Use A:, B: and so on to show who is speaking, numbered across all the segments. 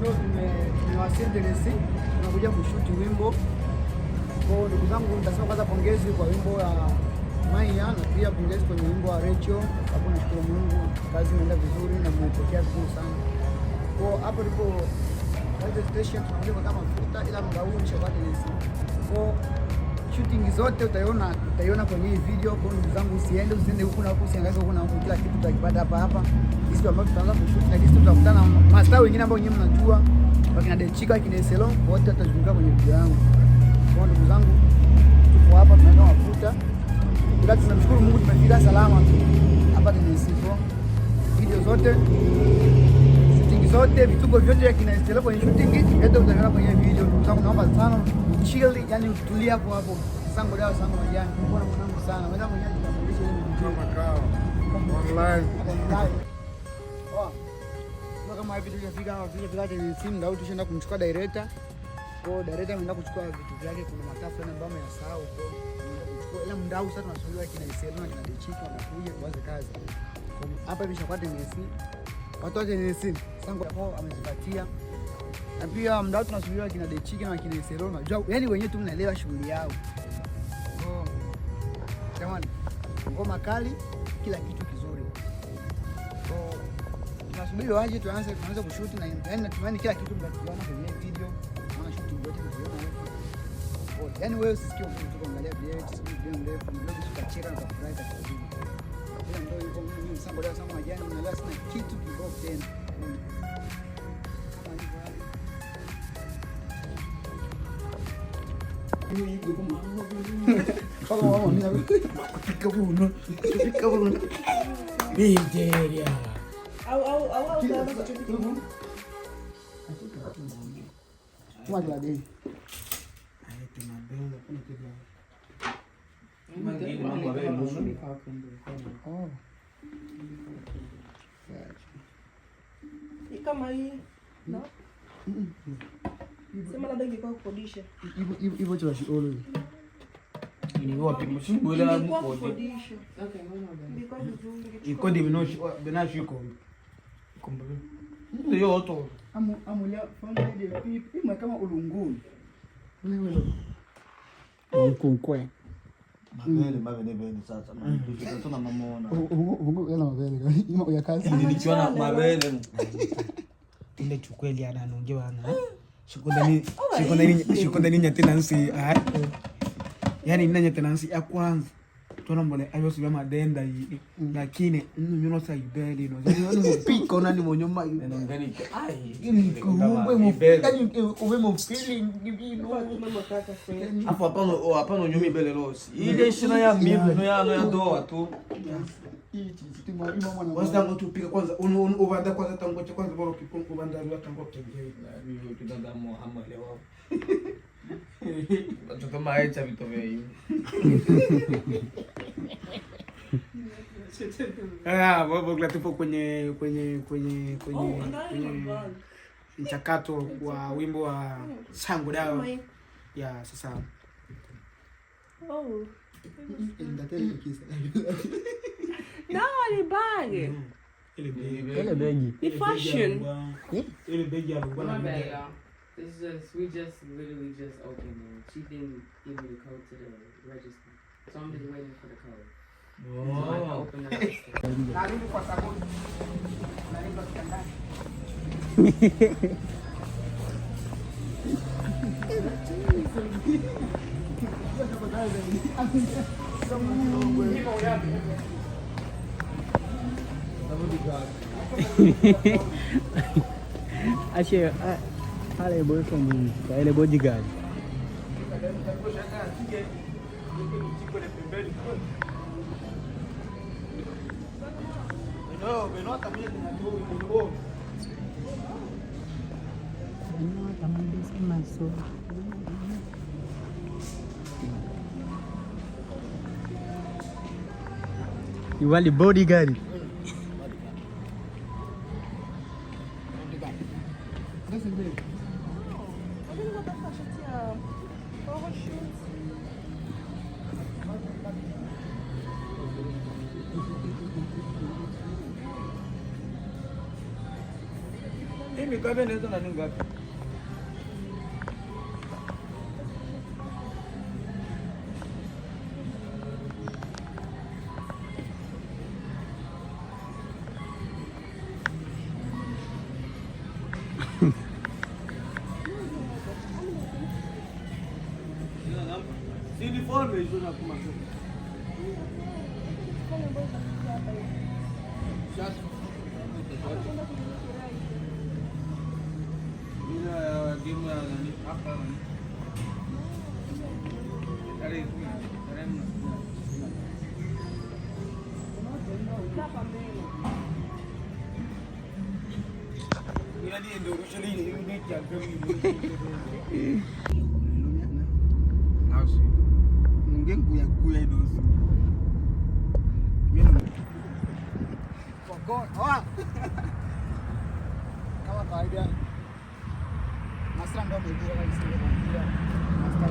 A: ndio tumewasili Tennessee, tunakuja kushuti wimbo. Kwa ndugu zangu, nitasema kwanza pongezi kwa wimbo wa Maya na pia pongezi kwenye wimbo wa Rachel. Hapo nashukuru Mungu, kazi inaenda vizuri na mmepokea vizuri sana. Kwa hapo ndipo radio station tunakuja kwa kama mafuta, ila muda huu nishakuwa Tennessee. Kwa shooting zote utaiona kwenye hii video. Kwa ndugu zangu, usiende huku na huku, usiangaze huku na huku, kila kitu tutakipata hapa hapa. Hizo ambazo tutaanza kushoot na hizo tutakutana na mastaa wengine ambao nyinyi mnajua, wakina Dechika, wakina Eselo, wote watazunguka kwenye video yangu. Kwa ndugu zangu, tupo hapa tunaenda mafuta. Ila tunamshukuru Mungu tumefika salama hapa Tennessee. Video zote, shooting zote, vituko vyote vya kina Eselo kwenye shooting yote utaona kwenye video. Ndugu zangu, naomba sana chill, yani utulie hapo hapo. Sango dawa sango majani. Mbona mwanangu sana. Wewe mwenyewe unafundisha hivi vitu kama kao. Online. Kama hivi tulifika Tennessee, ndio tushaenda kumchukua director. Kwa director ameenda kuchukua vitu vyake, kuna matafu na ambao ameyasahau kwa kuchukua. Ila mdau sasa tunasubiri kina Iselo na kina Dechika wanakuja kuanza kazi. Hapa hivi shakwata Tennessee. Watu wa Tennessee, Sango hapo amezipatia. Na pia mdau tunasubiri kina Dechika na kina Iselo, unajua yani wenyewe tu mnaelewa shughuli yao. Jamani, ngoma kali, kila kitu kizuri. Tunasubiri waje tuanze kushoot na natumaini kila kitu mtakiona kwenye video. Maana shooting yote tunaona huko. Yaani wewe usikie kuangalia video ndefu, ndio tukacheka na kufurahi katika video. Kila ndio yuko mimi Sango dawa Sango majani, unaelewa sina kitu kidogo tena.
B: Kama hii, no? Sema labda ingekuwa kukodisha.
A: Hivyo cha shiolo.
C: Ni wapi mshimbo ile hapo
B: kukodisha. Okay, mbona vizuri.
C: Ikodi binashi iko. Kumbele. Ndio yoto.
A: Amulia fanya ile pipi kama ulunguni. Wewe. Mkunkwe.
C: Mabele bene sasa. Mtu tuna mamona.
A: Ungo yana mabele. Ima ya kazi.
C: Nilichona mabele.
D: Ile chukweli anaongewa na shikonda ni tenancy yani nanya tenancy ya kwanza tuna mbona ayo sio madenda lakini nyuno sa ibeli no yani mpika unani monyoma
C: ngani
D: ni kuwe mfeli uwe mfeli ngibino
C: afu hapana nyumi bele losi ile shina ya mivu no ya doa tu
D: wazango tupika kwanza ubanda kwanza tango cha kwanza bora kipongo ubanda rua tango kengei
C: na hiyo kidada Muhammad leo watu kama acha vitu vya hiyo
D: baba tupo kwenye mchakato wa wimbo wa Sango dawa ya sasa.
B: No, ni bag.
A: Ile begi.
B: Ni fashion.
D: Ile begi ya bwana.
E: We just literally just opened it. She didn't give me the code to the register. So I'm just waiting for the code. So I can open the register.
A: Karibu kwa sabuni. Nalipa kitandani.
D: Ache ale boyfriend ile bodyguard. You want the bodyguard?
C: Mimi kabe ndio na nini ngapi? Uniforme hizo na kuma. Bila game ya nani hapa nani? Kare Ini ndio ushali ni unit ya game.
D: Kuya dosi.
A: Kama kawaida. Master ndio amejua kabisa ndio. Master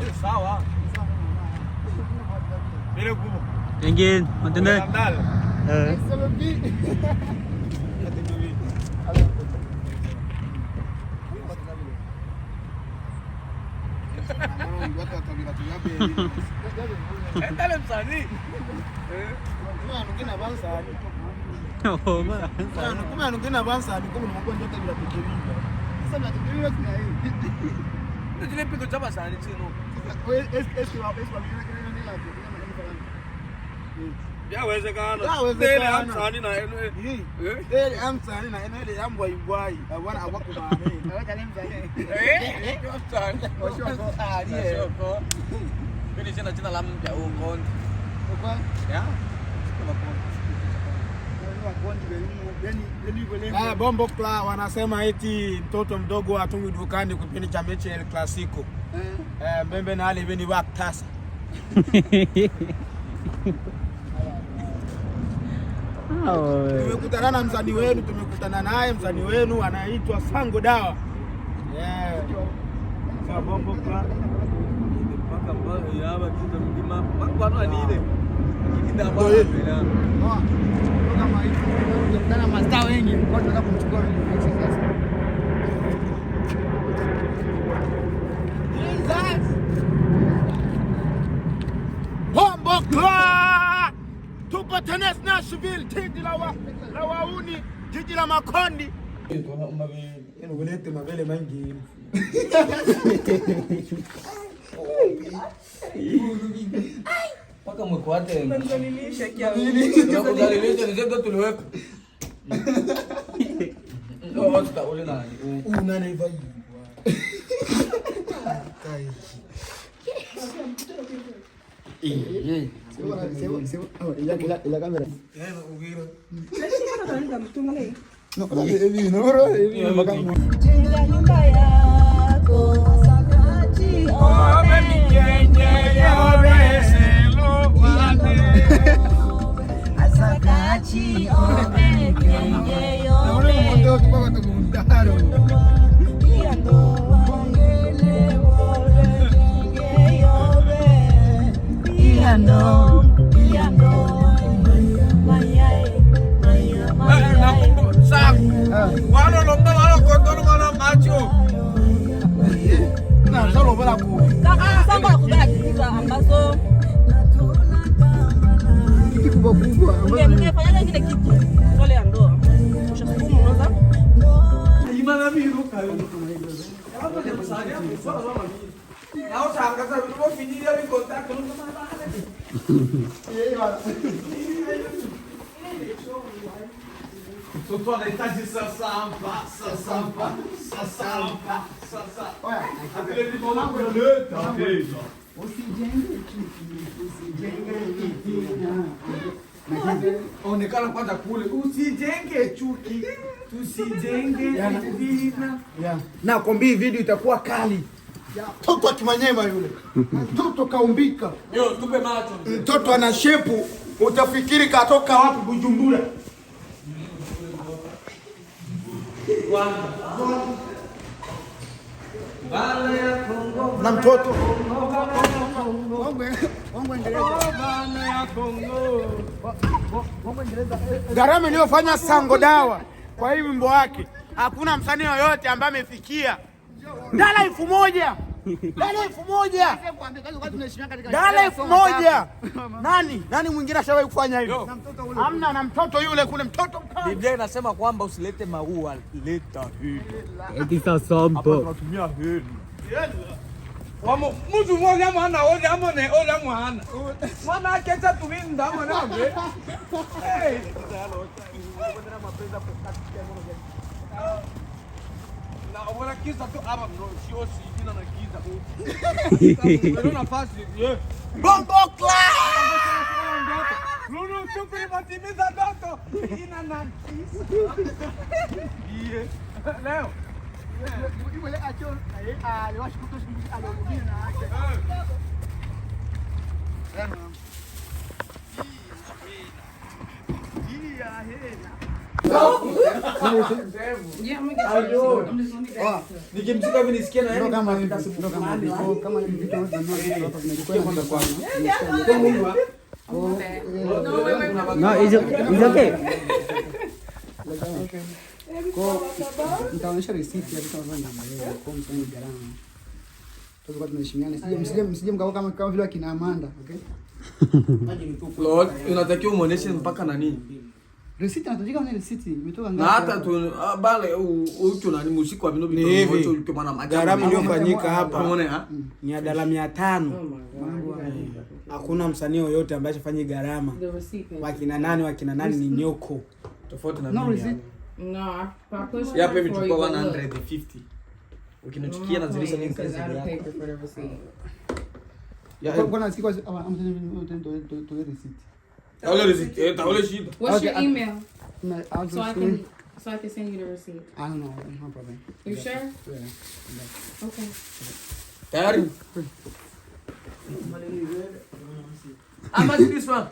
C: Bila sawa. Bila kubwa.
F: Engin, matende.
C: Endale msanii.
A: Nungina bansani.
F: Oh, mana.
A: Kuma nungina bansani kuma mkonjo tabira kukiringa. Sasa natukiriwa kuna hii.
C: Ndio pigo chapa sana tino. Yawezekana. Dele amsani na ene.
A: Dele amsani na ene ile ambwa ibwai. Abwana abakubane. Awacha ni msani.
C: Amsani.
A: Oshoko aliye.
C: Oshoko. Mimi sina jina la mpya uko.
A: Uko?
C: Ya.
D: Bombo Kla wanasema eti mtoto mdogo atungi dukani kipindi cha mechi El Clasico. Mbembe na ale beni waktasa. Tumekutana na msanii wenu, tumekutana naye msanii wenu anaitwa Sango Dawa. Kwa Bombo Kla.
C: Paka mbao ya hapa tuta mlima. Paka ndo anile. Kinda bwana.
A: Kama hivi tunakutana mastaa wengi kwa tunataka kumchukua sasa.
D: Bombo Kla! Tupo Tenes Nashville, jiji la wauni, jiji la Makondi. Ulete mabele mengi.
C: Paka mkwate.
B: Mnadhalilisha kia
C: Tunakudhalilisha ndio tuliweka. Ndio watu ule nani?
D: Unanaiva.
A: Ila kamera.
B: Jenga nyumba yako sakati asakachi obengenye
C: Wano lomba wano kotono wano macho.
D: Na solo bala ku.
B: kaka samba kudakika ambazo
A: Kitu kubwa kubwa.
B: mngefanya kile kitu pole ya ndoa ushasukumu unaweza
C: Imana biru kayo. Hapo ndio msanii hapo swala mama. Nao tangaza vitu finili ali contact no mama. Toto anahitaji sasa.
A: Oya,
C: Akile ni mwana kuleta.
A: usijenge
C: Onekana kwanza kule. Usijenge chuki. Tusijenge vina.
D: Na kwambii video itakuwa kali. Mtoto akimanyema yule. Mtoto kaumbika.
C: Yo, tupe macho.
D: Mtoto ana shepu, utafikiri katoka wapi Bujumbura. na mtoto. Gharama iliyofanya Sango Dawa kwa hii wimbo wake, hakuna msanii yoyote ambaye amefikia dala 1,000. Dala 1,000. Dala 1,000. Nani mwingine ashawahi kufanya hivyo? Hamna, na mtoto yule kule, mtoto mkali.
C: Biblia inasema kwamba usilete maua, leta hela.
F: Eti sasa
C: Hapa tunatumia hela. Wamo mtu mmoja mwana oja amone oja mwana. Mwana akecha tuminda amone oge. Hey. Na obora kiza tu aba bro, sio si ina na kiza. Ndio nafasi.
D: Bongo Clap.
C: Lulu super matimiza ndoto. Ina na kiza. Iye. Leo.
A: Yule acho aliwashi kutoshi alihudumia na yake.
C: Nikimshika hivi nisikie na yeye
A: Kama hivi vitu hapa vinajikwenda kwa.
F: No, it's okay.
A: Kwa nitaonyesha receipt ya vitu ambavyo naangalia kwa msanii gharama. Tutakuwa tunaheshimiana. Msije mkao kama vile akina Amanda, okay?
C: Lord, unatakiwa umuoneshe mpaka na nini?
A: Receipt inatajika ni receipt. Imetoka
C: Na hata tu bale ucho na ni muziki wa bino bito ucho uko maana majabu.
D: Gharama iliyofanyika hapa
C: Umeona
D: ni ya dala 500. Hakuna msanii yoyote ambaye afanye gharama. Wakina nani ni nyoko.
C: Tofauti na
A: no
C: mimi.
A: receipt.
E: No, I pushed it
C: Yapa
E: before you
C: imechukua
E: go look.
C: 150. Ukinichukia na zilisha nini kazi
E: Out of
C: yako?
E: paper for the receipt.
A: Kwa nasikia kwa to receipt.
C: Taule receipt, taule shida.
E: What's
A: Okay,
E: your email?
A: I'll
E: So I can send you the receipt.
A: I don't know, no problem.
E: You sure?
A: Yeah.
E: Okay.
C: Tayari? How much is this one?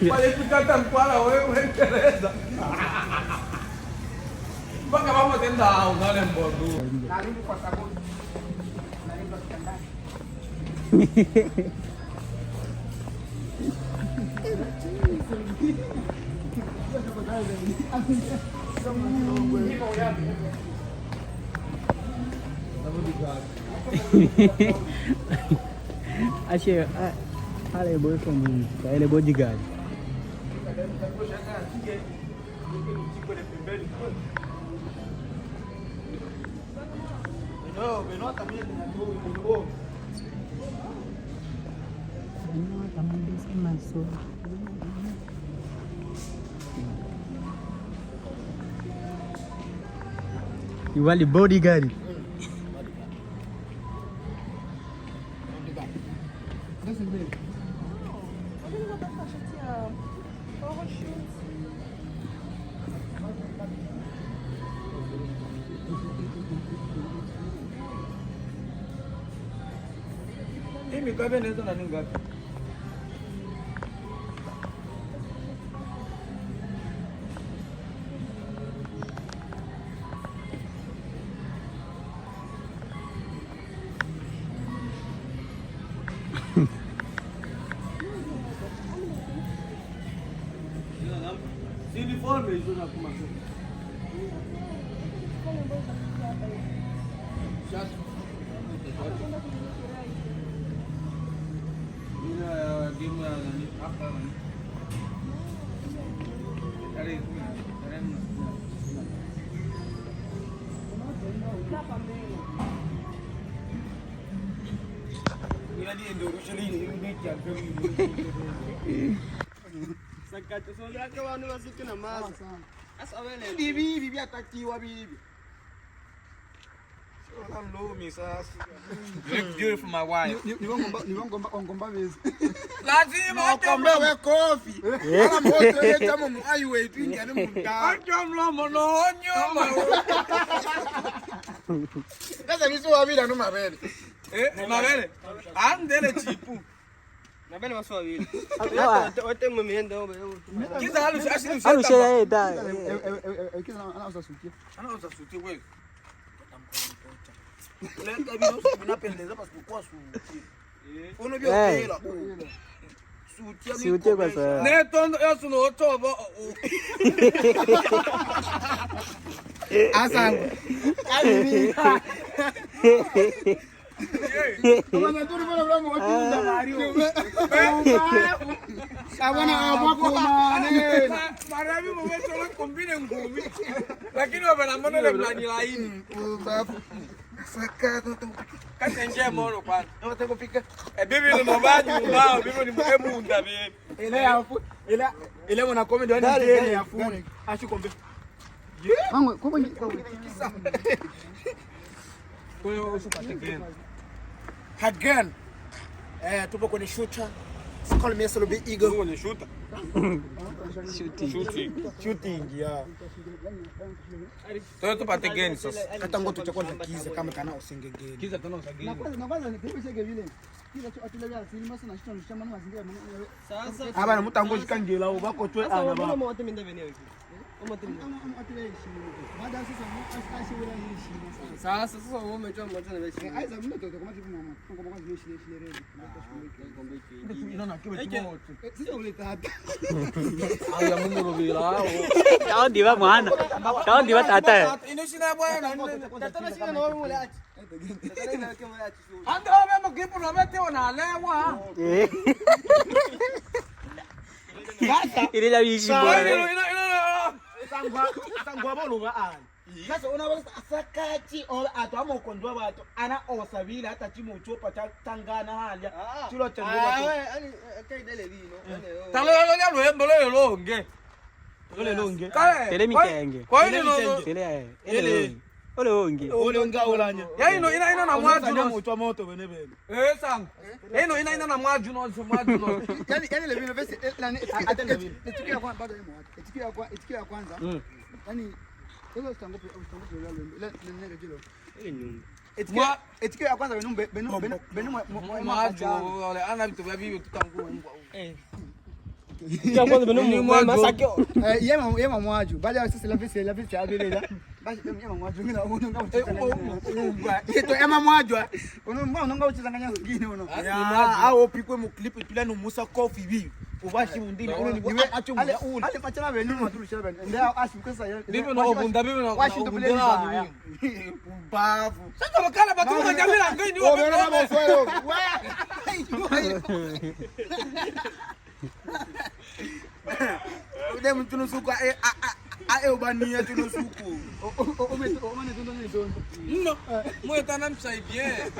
C: Pale tukata mkwala wewe Teresa. Mpaka mama tenda au ngale mbodu.
A: Karibu kwa sabuni. Karibu kitandani.
F: Achei ale boyfriend ele bodyguard. You want the bodyguard?
C: Hii mikabe inaweza na nini ngapi? Uniforme hizo na kuma. Game ya nani hapa nani? Kare kare.
D: Bibi byatakiwa bibi.
C: You look beautiful, my wife.
A: Ngomba bezi.
C: Lazima
D: Kombewe kofi. Ala moto yeta mu highway twinga ni munda.
C: acha mlomo no nyoma.
D: Kaza biso wabira no mabele.
C: Mabele. Andele chipu.
B: Nabele maswali. Wote mmemienda wewe.
C: Kiza halu asili
F: Alu share da.
A: Kila anauza suti.
C: Anauza suti wewe.
D: Leka bino binapendeza pasipokuwa suti. Unajua hela.
F: Suti kwa sawa.
C: Ne tondo yosu no tobo.
D: Asangu.
A: Kama ndio bora bora mwatinda Mario. Abana abako mane.
C: Marabi mwecho kombine ngumi. Lakini wabana le mlani laini.
D: Sakato.
C: Kaka nje molo kwanza. Unataka kupika? Bibi ni mabaji mbao, bibi ni munda bibi.
D: Ile mwana comedy wani tena ya full. Ashikombe.
A: Mango kwa
C: Kwa hiyo usipate gani.
D: Again. Tupo kwenye shooter. Call me Solo Big Eagle.
C: Wewe ni shooter.
D: Shooting ya.
C: Toyo tupate gani sasa?
D: Hata ngoto chakwa kiza kama kana usingegeni.
C: Kiza tena usagini.
A: na kwanza nipige vile. Kila atulaga sinema sana shito nishama na mazingira
B: Sasa
D: Abana mutangoji kangela ubako twe ana
B: mbona
D: ba.
B: mwote menda venyewe hivi? Mwote menda.
A: baada sasa ashi wala hishi
B: Sasa wewe umetoa mmoja na wewe.
A: aiza mimi ndio kama timu mama kwa kwanza hishi ile redi
D: Inaona kiwe kimoto.
A: sio ule tata
C: Aya mungu rubira.
F: Kau diba mwana. Kau diba tata.
C: Inishina bwana.
B: Tata sina na wewe mule achi. Tata ina kama achi.
C: Ando wewe mkipu na mete unalewa.
F: Ile la bishi bwana.
D: Sangwa bolo ba ana. Sasa unaweza asakati o atamo kondwa bato ana osabila hata chimo chopa tangana halia. Chilo tangwa.
B: Wewe yani kaidele lino.
C: Talo ya lwembo longe.
D: Ole longe.
F: Tele mikenge.
C: Kwa hiyo no.
F: Tele ele. Ole onge.
D: Ole nga olanya.
C: Ya ina na mwaju no.
D: Moto moto bene bene.
C: Sang. Ina na mwaju no so mwaju no.
A: yani ile vile vesi atende vile etikia kwa bado yemo etikia ya kwanza yani hizo ustangope ile nene kilo
B: Ile nyumba.
A: etikia ya kwanza benu
C: Mwaju wale ana vitu vya bibi tutangu.
B: Kia kwanza beno masakio.
A: yema mwaju baada ya sisi la vesi abeleza basi yema mwaju ngina unonga uchanganya
D: Yeto ema mwajwa.
A: unonga uchanganya ngine uno
D: Au pikwe mu clip pila no musa coffee bi. Ubashi mundini uno ni acho
A: ale
D: ule.
A: ale pachana benu matulishana benu ndio asikusa
C: Bibi no obunda bibi no.
A: washi tupeleza
D: Bavu.
C: Sasa wakala batu jamila ngini wewe.
D: Ude mtu nusuku ubania tu nusuku.
A: omane tondo ni tondo
C: No. Mwe tana msaidie.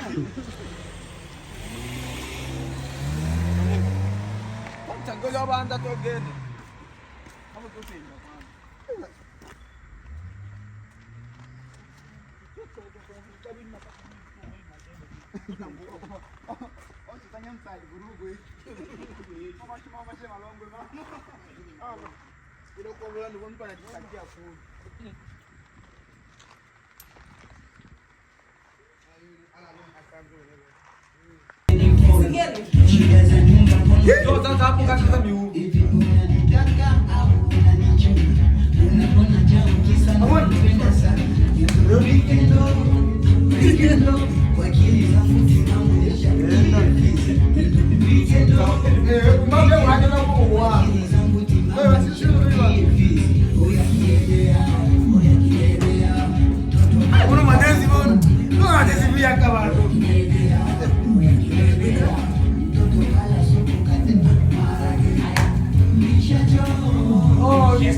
C: Tangoja banda to geni. Hapo tusinda kwanza. Yo sasa hapo kaka miu.
D: Uno madezi bon. No madezi via cavallo. Oh, yes.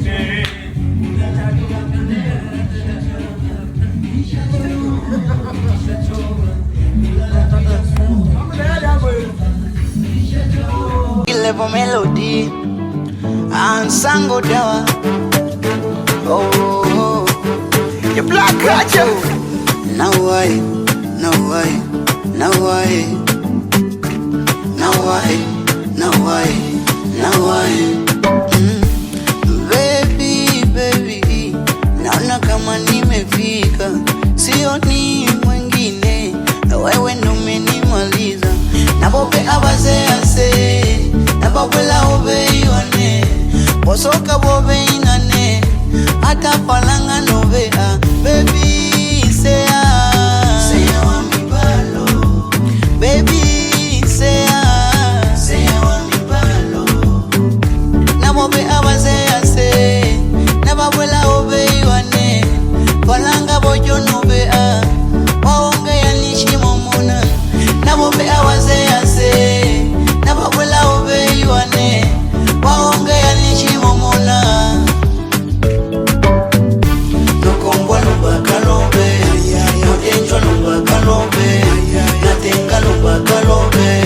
D: Vamos lá,
G: Level melody and sango dawa. Oh, you black catcher. Now why? Baby, naona kama nimefika, sioni mwingine, wewe ndo umenimaliza. Nabope abaze ase, nababwela obe iwane, bosoka bobe inane, hata palanga novea. Baby, say wa mi balo. Baby, say wa mi balo. Nabope abaze ase, nababwela obe iwane, palanga bojo novea. Waonge ya nishimo mona. Nabope abaze ase, nababwela obe iwane, waonge ya nishimo mona. Nokombwa lubaka lobe, notenjwa lubaka lobe, natenga lubaka lobe.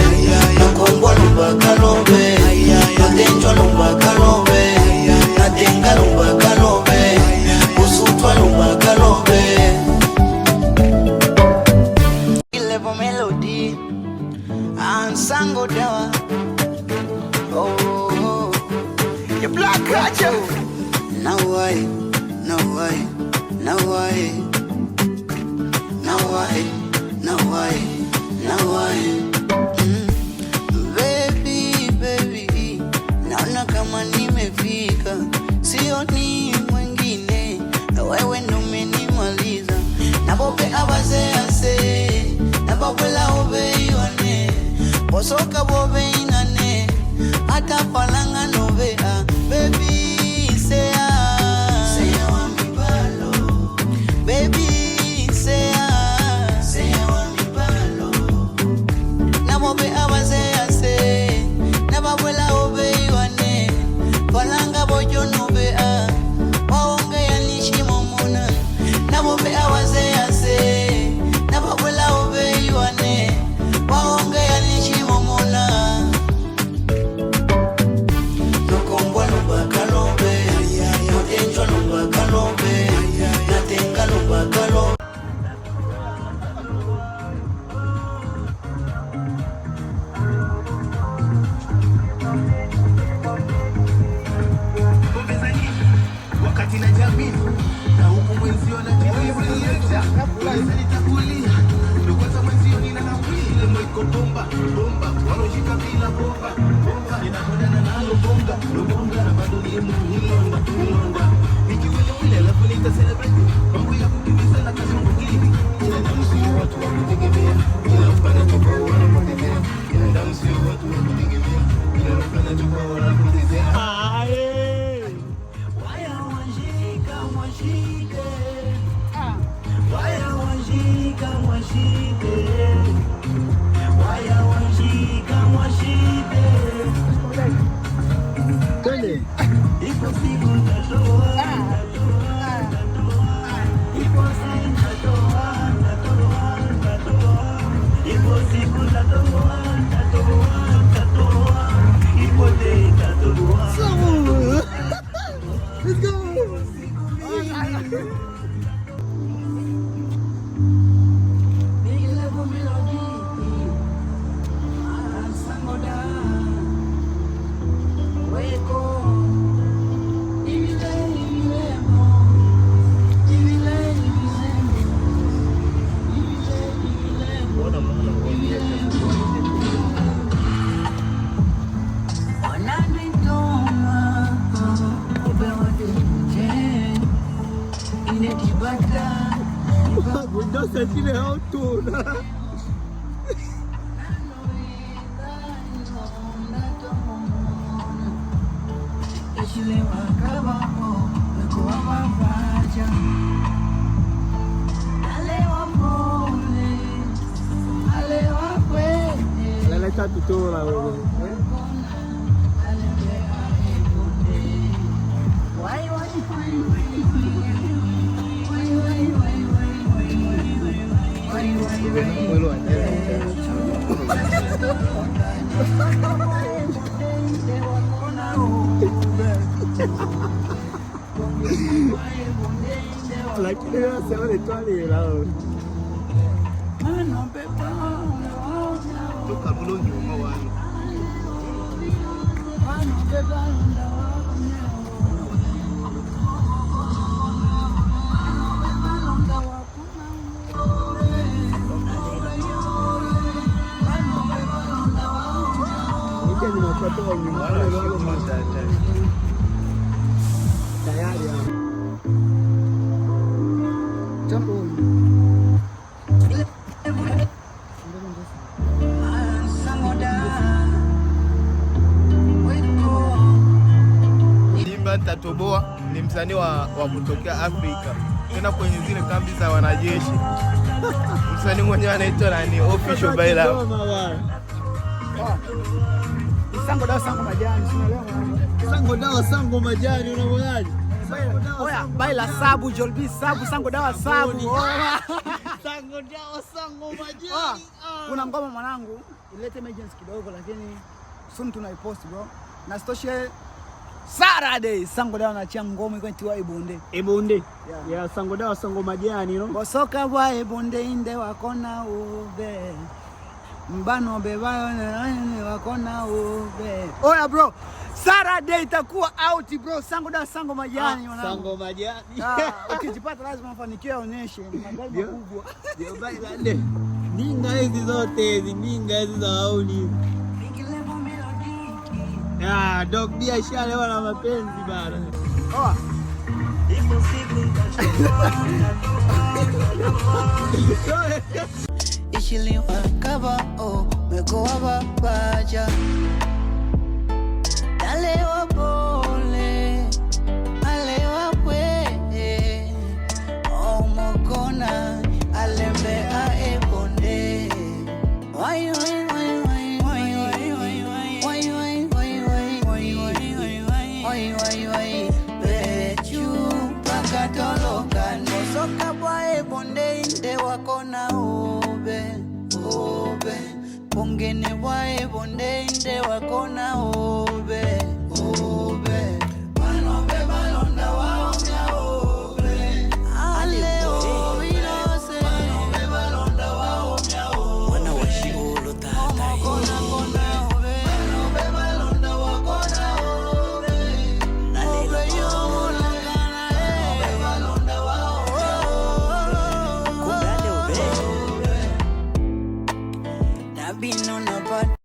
G: Nokombwa lubaka lobe, notenjwa lubaka lobe, natenga lubaka lobe, usutwa lubaka lobe. Level melody and sango dawa. Oh, you black catcher. Now why? Baby, naona kama nimefika, sioni mwingine, wewe ndo umenimaliza. Nabope abaze ase, nababwela obe iwane, bosoka bobe inane, hata palanga novea. Baby, say wa mi balo. Baby, say wa mi balo. Nabope abaze ase, nababwela obe iwane, palanga bojo novea. Waonge ya nishimo mona. Nabope abaze ase, nababwela obe iwane, waonge ya nishimo mona. Nokombwa lubaka lobe, notenjwa lubaka lobe, natenga lubaka lobe.
C: Wakati na jamii na huku mwenzio na jiweza uweza nitakulia ndo kwanza mwenzio nina na wile mwiko bomba wanoshika bila bomba ninahodana nalo bonga na bado ni ilonda nikiwele wile lafu nita celebrate mambo ya kukimbiza na kazungu gini inadamu siyo watu wa kutegemea inafana tuko wanapotemea inadamu siyo watu wa kutegemea inafana tuko wanapotemea.
A: Let's go. Tutora wewe.
D: Lakini wewe sema ni twali lao.
C: Toka bulongi umawani.
A: Ni mafuta wa nyuma wale tayari hapo. Jambo.
C: Simba Tatoboa ni msanii wa kutokea Afrika, tena kwenye zile kambi za wanajeshi. Msanii mwenyewe anaitwa nani? Official Baila.
A: Sango dawa sango majani, unaelewa?
D: Sango dawa sango majani, unaonaje?
A: Oya, Baila sabu, Jolbi sabu, sango dawa sabu.
D: Sango dawa sango majani.
A: Kuna ngoma mwanangu, ilete emergency kidogo lakini soon tunaipost bro. Na stoshe Saturday sango dawa na ngoma iko tiwa Ibonde.
D: Ibonde. Ya sango dawa sango majani, no?
A: Bosoka bwa Ibonde inde wakona ube. Mbano bebayo ni wakona ube. Oya bro, Saturday itakuwa out bro. Sango dawa sango majani mwanangu.
D: Sango majani.
A: Ukijipata lazima mafanikio yaonyeshe, ni magari makubwa.
D: Ndio Baila ndio. Ninga hizi zote hizi, ninga hizi za hauni. Dog biashara wala mapenzi bana.
A: Oh.
G: Ishili wakaba mekoa babaja. Dale wabole, ale wapwe. Mokona, alembe aebonde. Wai wai wai wai wai wai wai wai wai wai bechu pakatolokan. Bosoka bwae bonde inde wakona ube ube. Pongene bwae bonde inde wakona ube ube. Manobe balonda waomya ube. Ale oirose. Manobe balonda waomya ube. Wana washigolo tata. Kona kona ube. Manobe balonda wakona ube. Ube yo langana ube balonda waomya ube. Kudale ube. Nabino napata.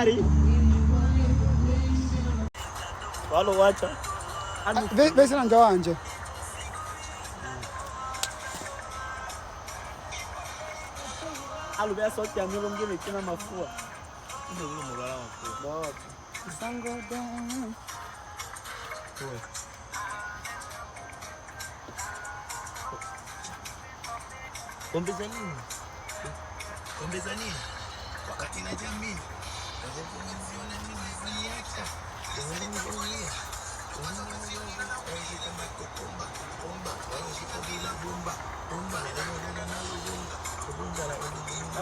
F: Mari. Walo wacha.
A: Vesi na njawa anje.
F: Alubea sauti ya milo mgine kina mafua.
C: Ndio ule mulala mafua.
A: Sango down.
C: Ombeza nini? Ombeza nini? Wakati na jamii. Ndio kumeziona mimi ziliacha. Ndio kulia.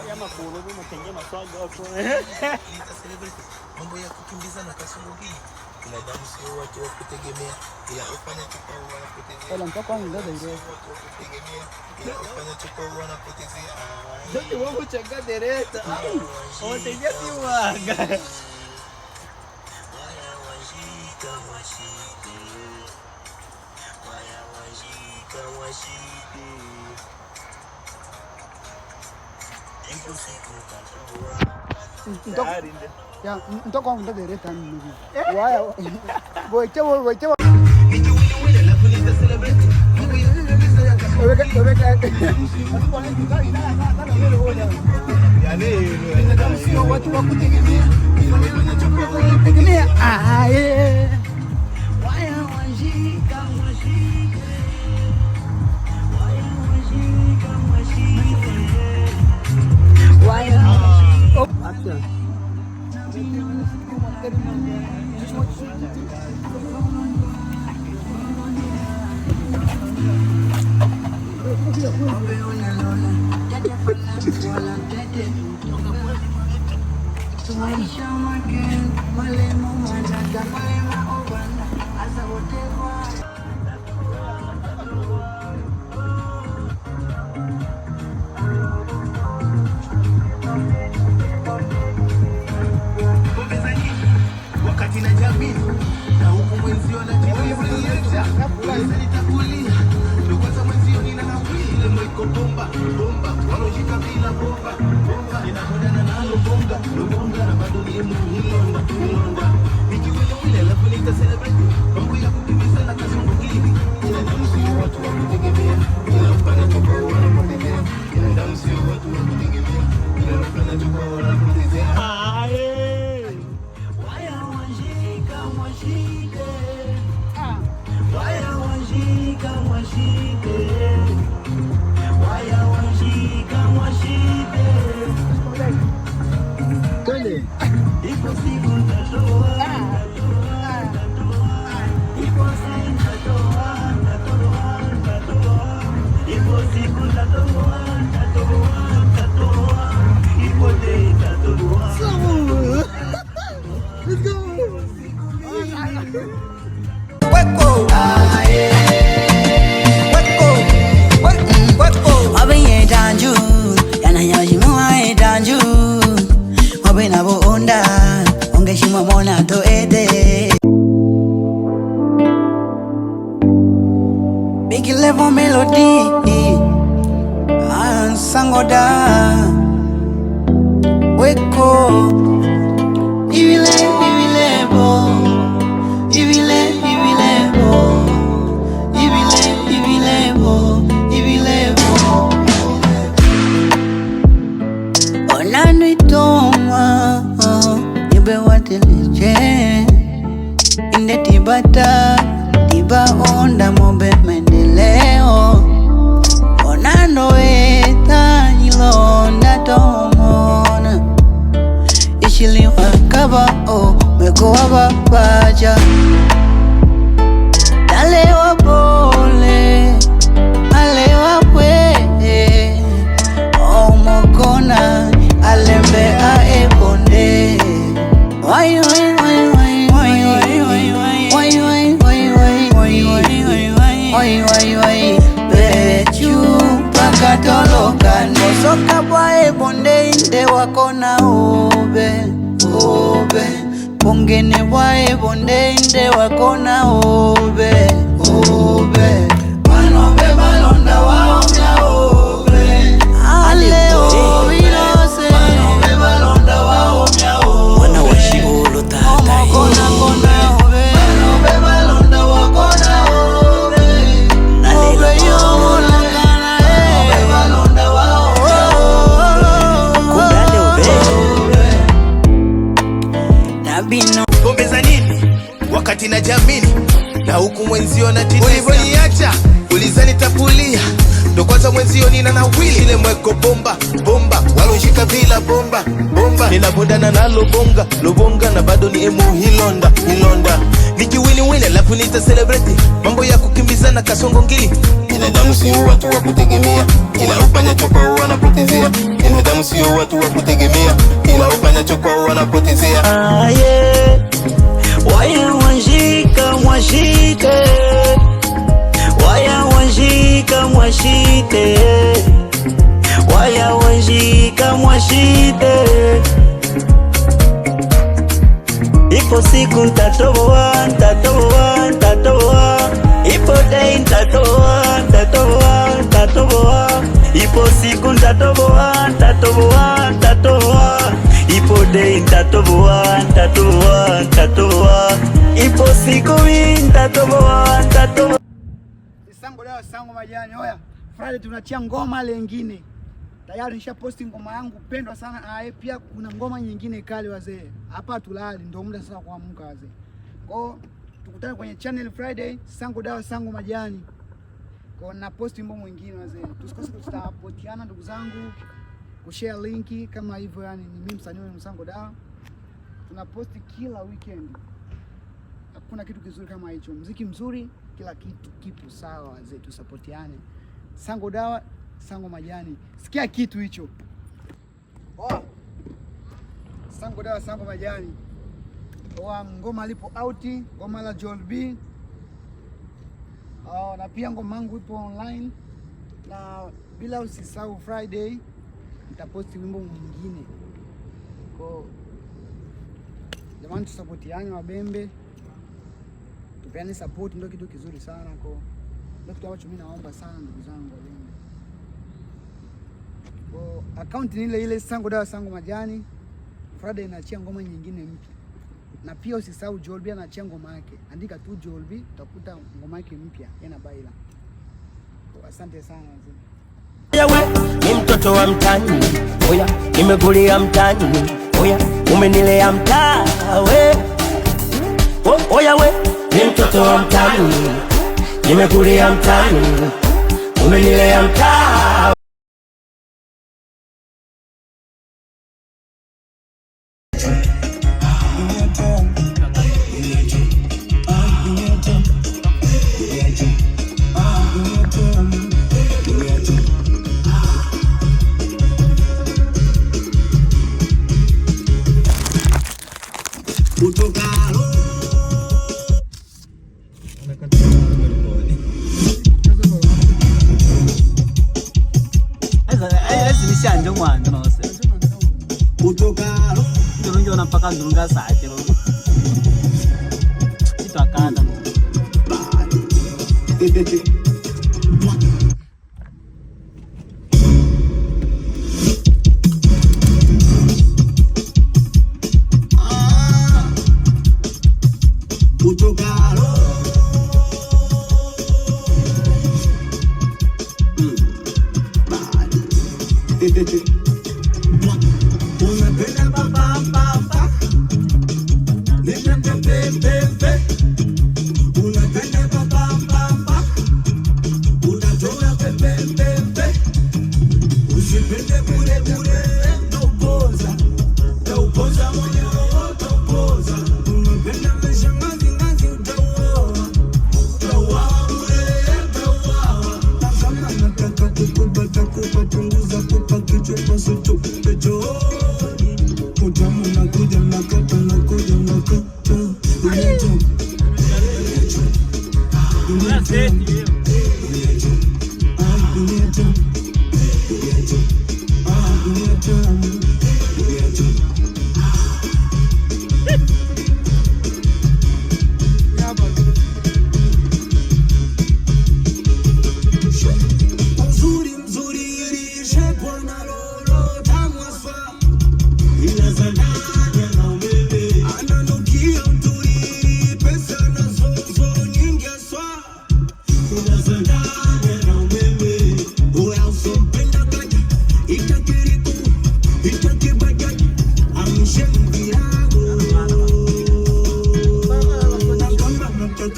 F: Kama kulo mimi mtenge maswaga hapo.
C: Mambo ya kukimbiza na kasulubi. Binadamu sio watu wa kutegemea, ila ufanya tukao wanapotezea.
A: Wala mtoko wangu ndio ile.
C: Ila ufanya tukao wanapotezea.
F: Ndio wangu changa dereta. Otenya tiwaga.
A: Mtoko wangu ndio dereta mimi. Waya. Boite. Watu wa kutegemea.
C: Wakati na jamii na huku mwenzio na jiuliza nitakulia ndio kwanza mwenzio nina na ile mwiko bomba waloshika bila bomba inahodana nalo bomba na bado ni muhimu nikiweza ile alafu nita celebrate mambo ya kukimbiza na kazi nyingine binadamu sio watu wa kutegemea ila ufanya tukao wanapotezea binadamu sio watu wa kutegemea ila ufanya tukao wanapotezea.
G: Big level melody, sango da, weko, ivilebo, onanu itoma, nibe watelije, inde tibata. Tiba onda mobe mendeleo onano eta ilonda tomona ishili wakaba o megoa babaja dalewa pole alewa pwe o mokona alembe aebonde wai bechu pakatolokan mosoka bwae bonde inde wakona obe pongene bwae bonde inde wakona obe manobe balonda waomya obe aleo ilose manobe balonda waomya obe
C: huku mwenzio na jitesa. Ulivoniacha ulizani tapulia, ndo kwanza mwenzio nina na wili. Ile mweko bomba bomba, waloshika vila bomba bomba, ninabondana na lobonga na bado ni emu hilonda. Niki wini alafu nita celebrate, mambo ya kukimbizana kasongo ngili. Binadamu sio watu wa kutegemea, ila ufanya choko wanapotezea. Binadamu sio watu wa kutegemea, ila ufanya choko wanapotezea.
F: Waya wanjika mwashite, waya wanjika mwashite, waya wanjika mwashite. Ipo siku ntatoboa, ipo day ntatoboa, ipo siku ntatoboa, ipo day ntatoboa, ipo siku ntatoboa.
A: Sango Dawa Sango Majani. Oya, Friday tunachia ngoma lengine. Tayari nisha posti ngoma yangu pendwa sana. Pia kuna ngoma nyingine kali wazee. Hapa tulali ndio muda sasa kuamka wazee. Kwa tukutane kwenye channel Friday Sango Dawa Sango Majani. Kwa na posti ngoma mwingine wazee. Tusikose kustapotiana ndugu zangu. Kushare linki kama hivyo, yani ni mimi msanii wa Sango Dawa. Tunaposti kila weekend. Hakuna kitu kizuri kama hicho. Muziki mzuri, kila kitu kipo sawa wazee, tusapotiane. Sango Dawa Sango Majani. Sikia kitu hicho. Sango Dawa Sango Majani. Ngoma lipo outi, ngoma la Joel B. Na pia ngoma yangu ipo online. Na bila usisahau Friday nitaposti wimbo mwingine. Kwa jamani, tusapotiane wabembe. Tupeane support, ndio kitu kizuri sana. Kwa ndio kitu ambacho mimi naomba sana ndugu zangu wabembe. Kwa account ni ile Sango Dawa Sango Majani. Friday inaachia ngoma nyingine mpya. Na pia usisahau Joel B anaachia ngoma yake. Andika tu Joel B utakuta ngoma yake mpya yana baila. Kwa asante sana wazee.
F: Oya we, ni mtoto wa mtani. Oya, nimekulia mtani. Oya, umenilea mtaa we. Oya we, ni mtoto wa mtani. Nimekulia mtani. Umenilea mtaa.
B: Mpaka ndunga sake lo kitu akanda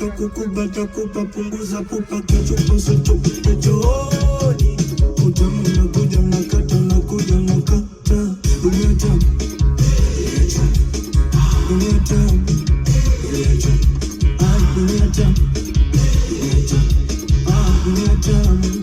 F: nataka kukubata kupa punguza pupa kichupa sotupe chooni utamu nakuja nakata nakuja nakata dunia tamu dunia tamu dunia tamu dunia tamu dunia tamu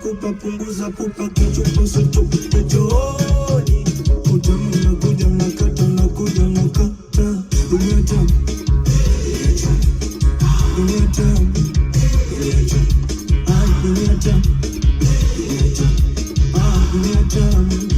F: Kupa punguza pupa kichupa sotupe chooni utamu nakuja nakata nakuja nakata dunia tamu dunia tamu dunia tamu dunia tamu dunia tamu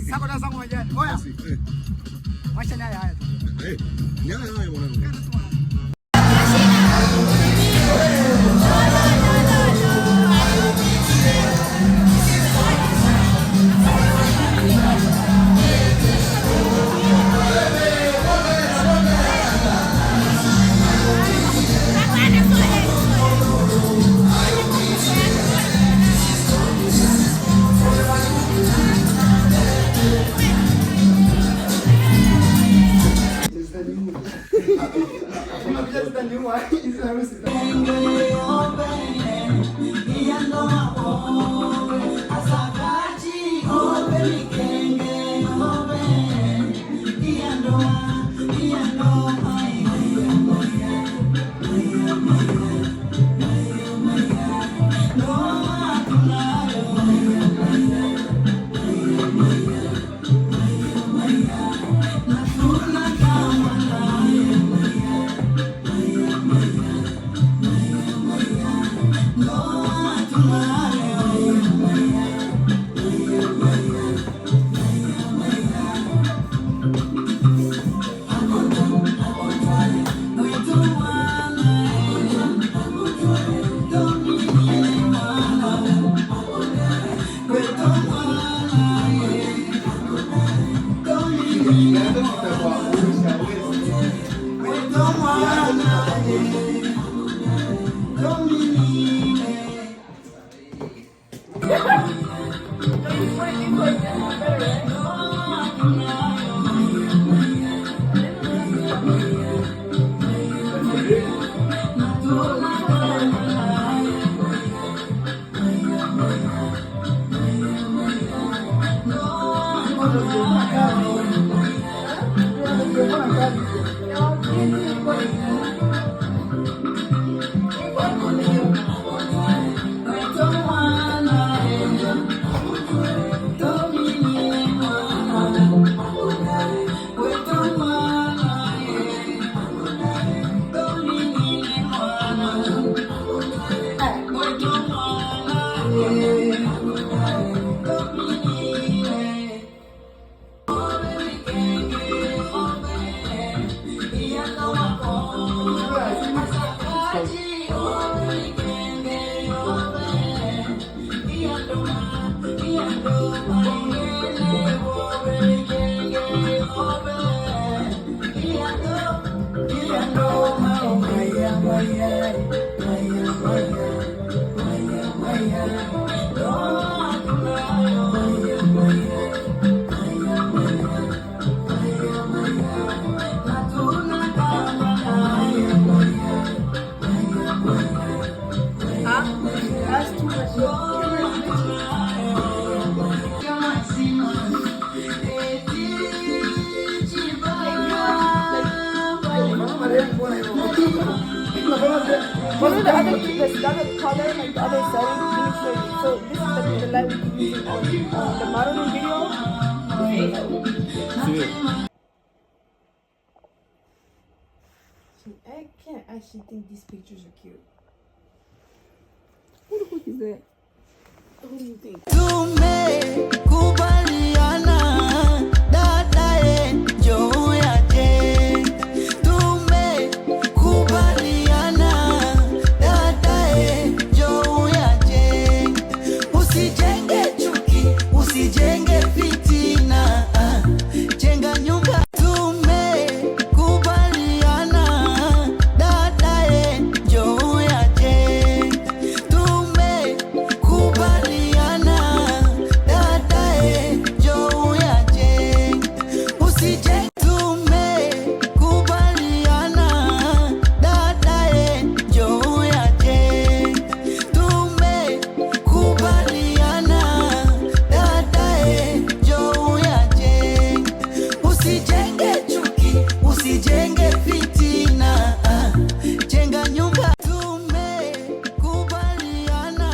A: Sasa zangu majani. Oya. Wacha naye haya.
C: Ni haya mwanangu.
B: What are the other color, like the other settings? So this is the light we can use on the modeling video. I can't actually think these pictures are cute. Who the fuck is that? Who do you think?
F: Tumekubaliana dadae njoo yaje. Tumekubaliana dadae njoo yaje. Usijenge chuki, usijenge fitina, jenga nyumba. Tumekubaliana dadae njoo yaje. Tumekubaliana dadae njoo yaje. Usijenge. Tumekubaliana dadae njoo yaje. Tumekubaliana dadae njoo yaje. Usijenge chuki, usijenge fitina, jenga nyumba. Tumekubaliana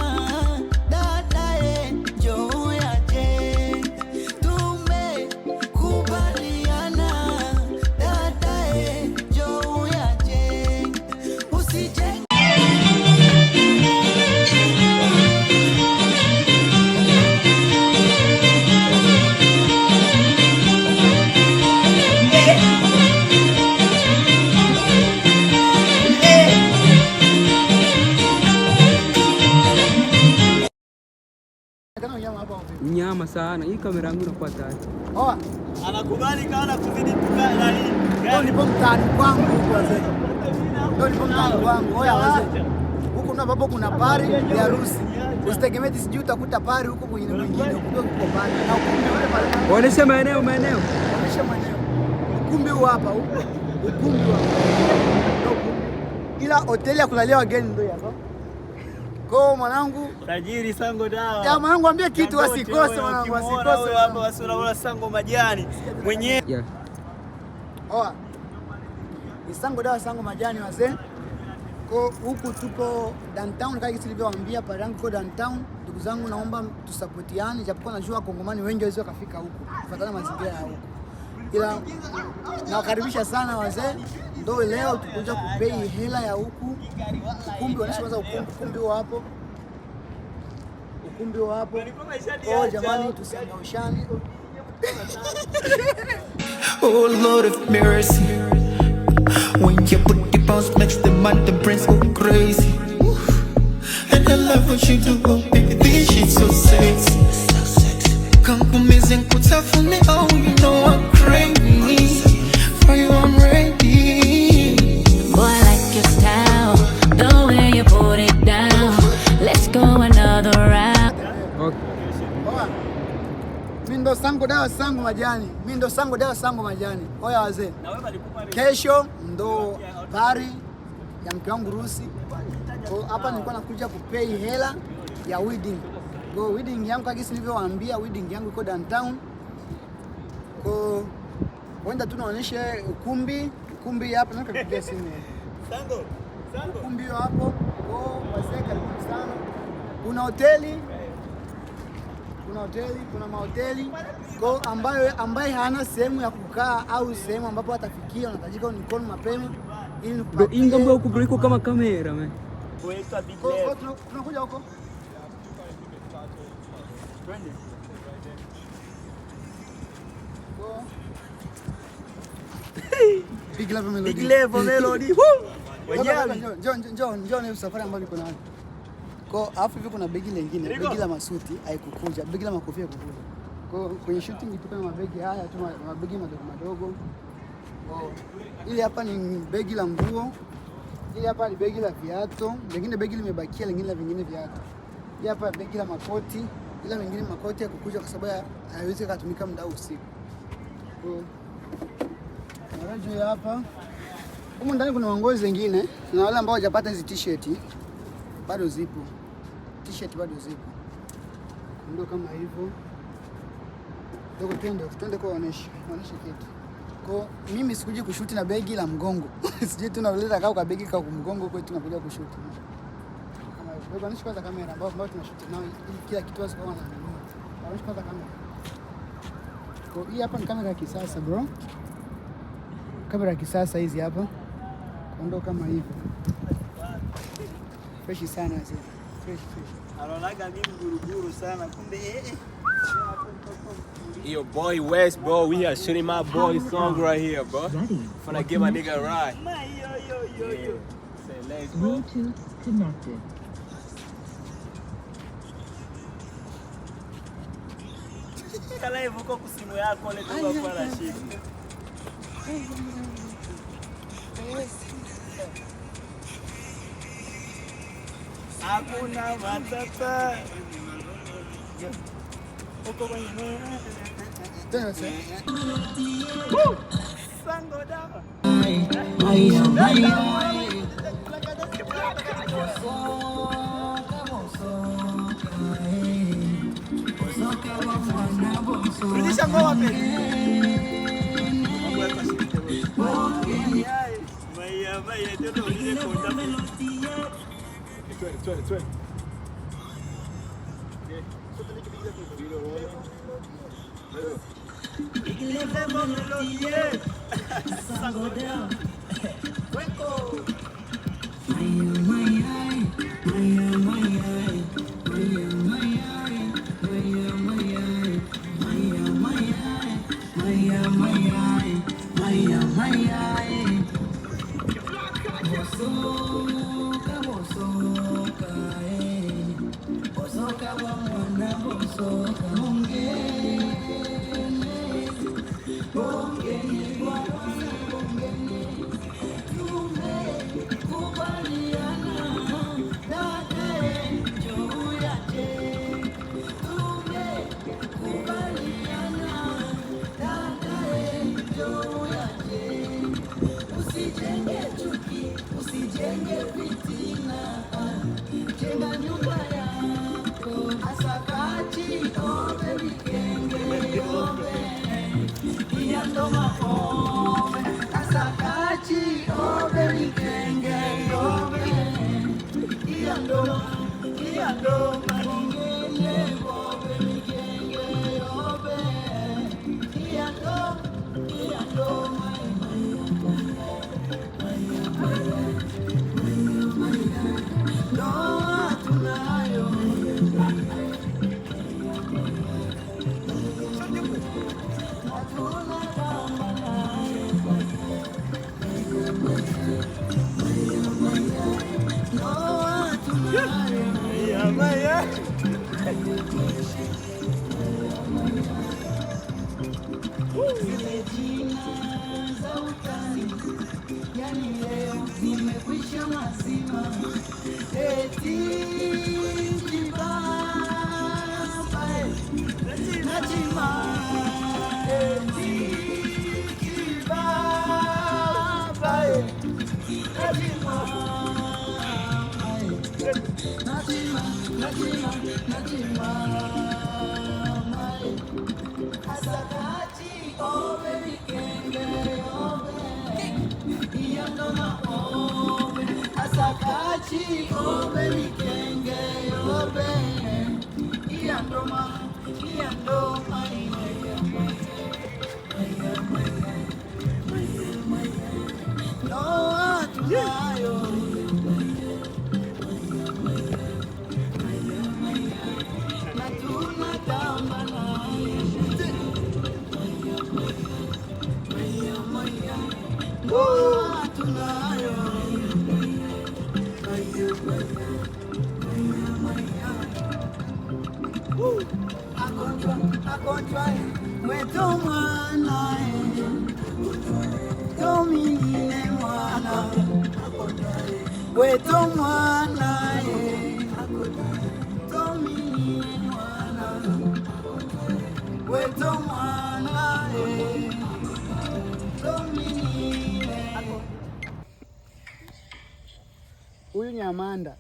F: dadae njoo yaje. Tumekubaliana dadae njoo yaje. Usijenge.
H: Nyama sana. Hii kamera yangu inakuwa tayari.
A: Oa,
D: Anakubali kana kuzidi kukaa nini?
A: ndio nipo mtaani kwangu huko wazee. Ndio nipo mtaani kwangu. Oya wazee. Huko na ambapo kuna pari ya harusi. Usitegemee sijui utakuta pari huko mwingine huko kwa pari. Na ukumbi ule pale.
H: Waoneshe maeneo.
A: Waoneshe maeneo. Ukumbi huu hapa huko. Ukumbi huu. Ila hoteli ya kulalia wageni ndio hapa. Kwa mwanangu
D: Tajiri Sango Dawa.
A: ya mwanangu ambie kitu wasikose mwanangu wasikose
D: hapa wasiona Sango Majani mwenyewe.
H: Yeah.
A: Oa. Ni Sango Dawa Sango Majani wazee. Kwa huku tuko downtown kama nilivyowaambia pale yangu kwa downtown. Ndugu zangu naomba tusapotiane japokuwa najua Kongomani wengi waweza kufika huku kufuatana mazingira ya huku. Ila nawakaribisha sana wazee. Ndio leo tukuja kupei hela ya huku. Ukumbi wanaisha kwanza ukumbi wa hapo. Ukumbi wa hapo. Oh jamani tusiangaushane.
F: Oh Lord of mercy, when you put the bounce makes the man the brains go crazy. And I love what you do, oh baby, she's so sexy. Compromising kutafune, oh you know I'm crazy. For you I'm ready.
I: Boy, I like your style, the way you put it down. Let's go another round.
H: Okay.
A: Oya. Mimi ndo Sango Dawa Sango Majani. Mimi ndo Sango Dawa Sango Majani. Oya wazee. Kesho ndo pari ya mke wangu Rusi. Kwa hapa nilikuwa nakuja kupay hela ya wedding. Kwa wedding yangu kama nilivyowaambia, wedding yangu iko downtown. Kwa wenda tunaonesha ukumbi ukumbi hapa na kupigia simu. Ukumbi hapo. Wazee karibuni sana. Kuna hoteli, kuna mahoteli ambaye hana sehemu ya kukaa au sehemu ambapo atafikia, unahitajika unikoni mapema ili
H: nikupatie. Ndio inga huko kuliko kama kamera man.
A: Kuweka big level. Tunakuja huko. Twende. Big level melody. Big level melody. Njoo ni safari ambayo niko nayo. Kwa afu hivi kuna begi lingine, begi la masuti haikukuja, begi la makofia haikukuja. Kwa kwenye shooting tuko na mabegi haya tu, mabegi madogo. Ili hapa ni begi la nguo. Ili hapa ni begi la viatu, lingine begi limebakia, lingine la vingine viatu. Hii hapa begi la makoti, ila mengine makoti haikukuja kwa sababu haiwezi kutumika muda usiku. Kwa hapa huko ndani kuna nguo zingine na wale ambao hawajapata hizi t-shirt bado zipo. T-shirt bado zipo. Ndio kama hivyo. Ndio twende kuonesha kitu. Kwa mimi sikuji kushuti na begi la mgongo. Sije tunaleta kwa begi kwa mgongo kwetu tunakuja kushuti. Kama hivyo. Kwa nini kwanza kamera ambao tunashuti nao ili kila kitu wazi kwa wananunua. Kwa kwanza kamera. Kwa hii hapa ni kamera ya kisasa bro. Kamera ya kisasa hizi hapa. Ndio kama hivyo. Fresh sana sasa. Fresh. Anaonaga mimi guruguru sana kumbe
J: Yo, boy West, bro. We are shooting my boy song right here, bro. Finna give my nigga a ride. Yo. Say let's go.
K: Bluetooth connected.
A: Kala hivyo kwa simu yako ile tu kwa la shiki. Hakuna matata. Uko kwenye tena sasa. Sango dawa. Rudisha ngoma pale. Maya, ndio ndio konda. Twende. Asakachi obe mikenge obe Iyandoma No tunayo Na tunatamba nayo No tunayo Akonjwa weto mwana Domine mwana Weto mwana Domine mwana Weto mwana Domine. Huyu ni Amanda.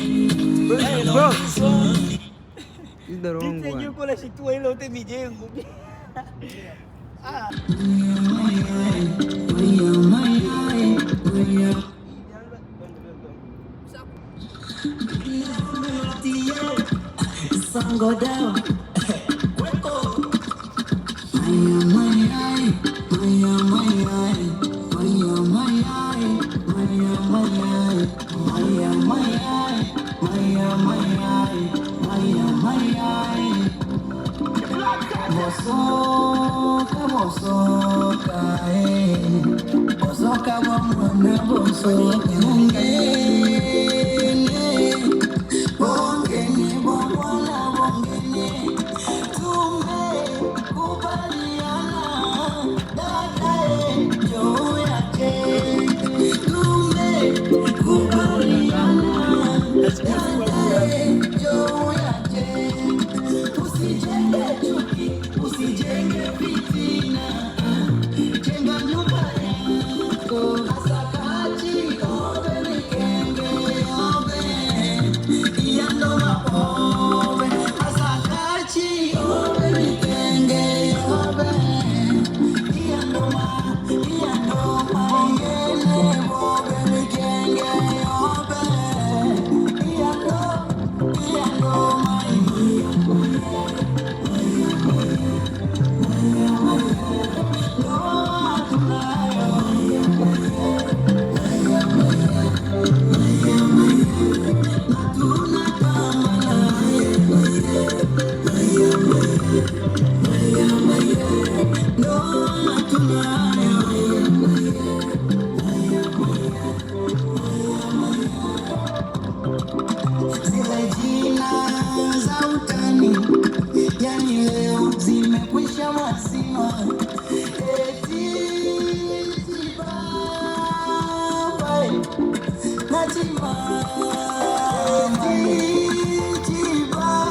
H: Bro, is the wrong one. Yo con la situa y lo te mi jengo.
A: Sango down. Bosoka mwana bosoka bongene bongwana bongene kubaliana dadae jo yake kubaliana dadae jo yake usijenge chuki usijenge fitina jenga nyumba yako asakachi obe mikenge obe iyandoma obe asakachi obe mikenge obe iyandoma yele obe mikenge obe iyandoma zile jina za utani, yani leo zimekwisha mazima. Eti Chibaba, Nachima, eti Chibaba,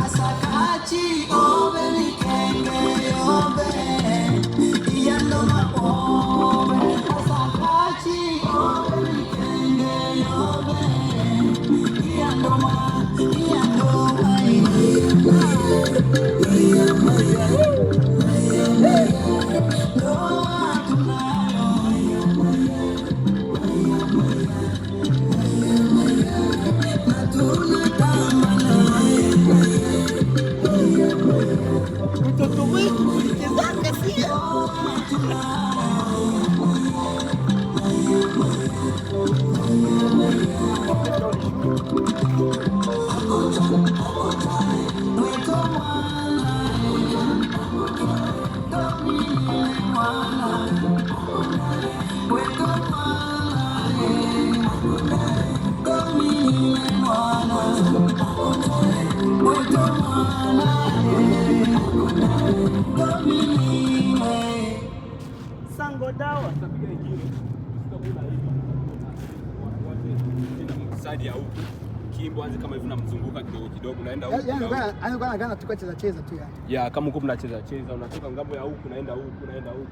A: Asakachi obe mikenge obe iyandoma obe Asakachi obe mikenge obe iyandoma
H: Sango dawa.
J: Side ya huku. kimbo anze kama hivi unamzunguka kidogo kidogo unaenda huko.
A: Yaani tukao cheza tu yani.
J: Ya kama uko mnacheza unatoka ngambo ya huku unaenda huku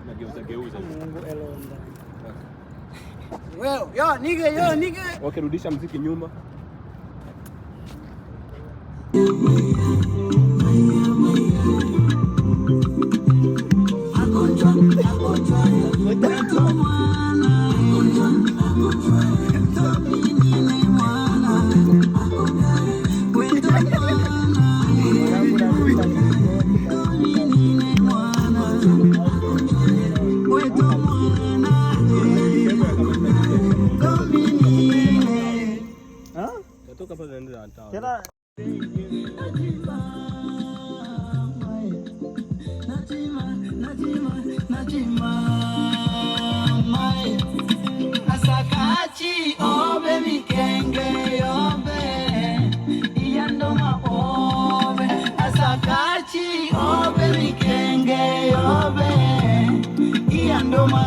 J: na geuza.
A: Mungu elonda. Well, yo nige.
J: Okay, rudisha muziki nyuma. Katoka pale ndio anataka.
F: Asakachi obe mikenge obe iyandoma obe Asakachi obe mikenge obe iyandoma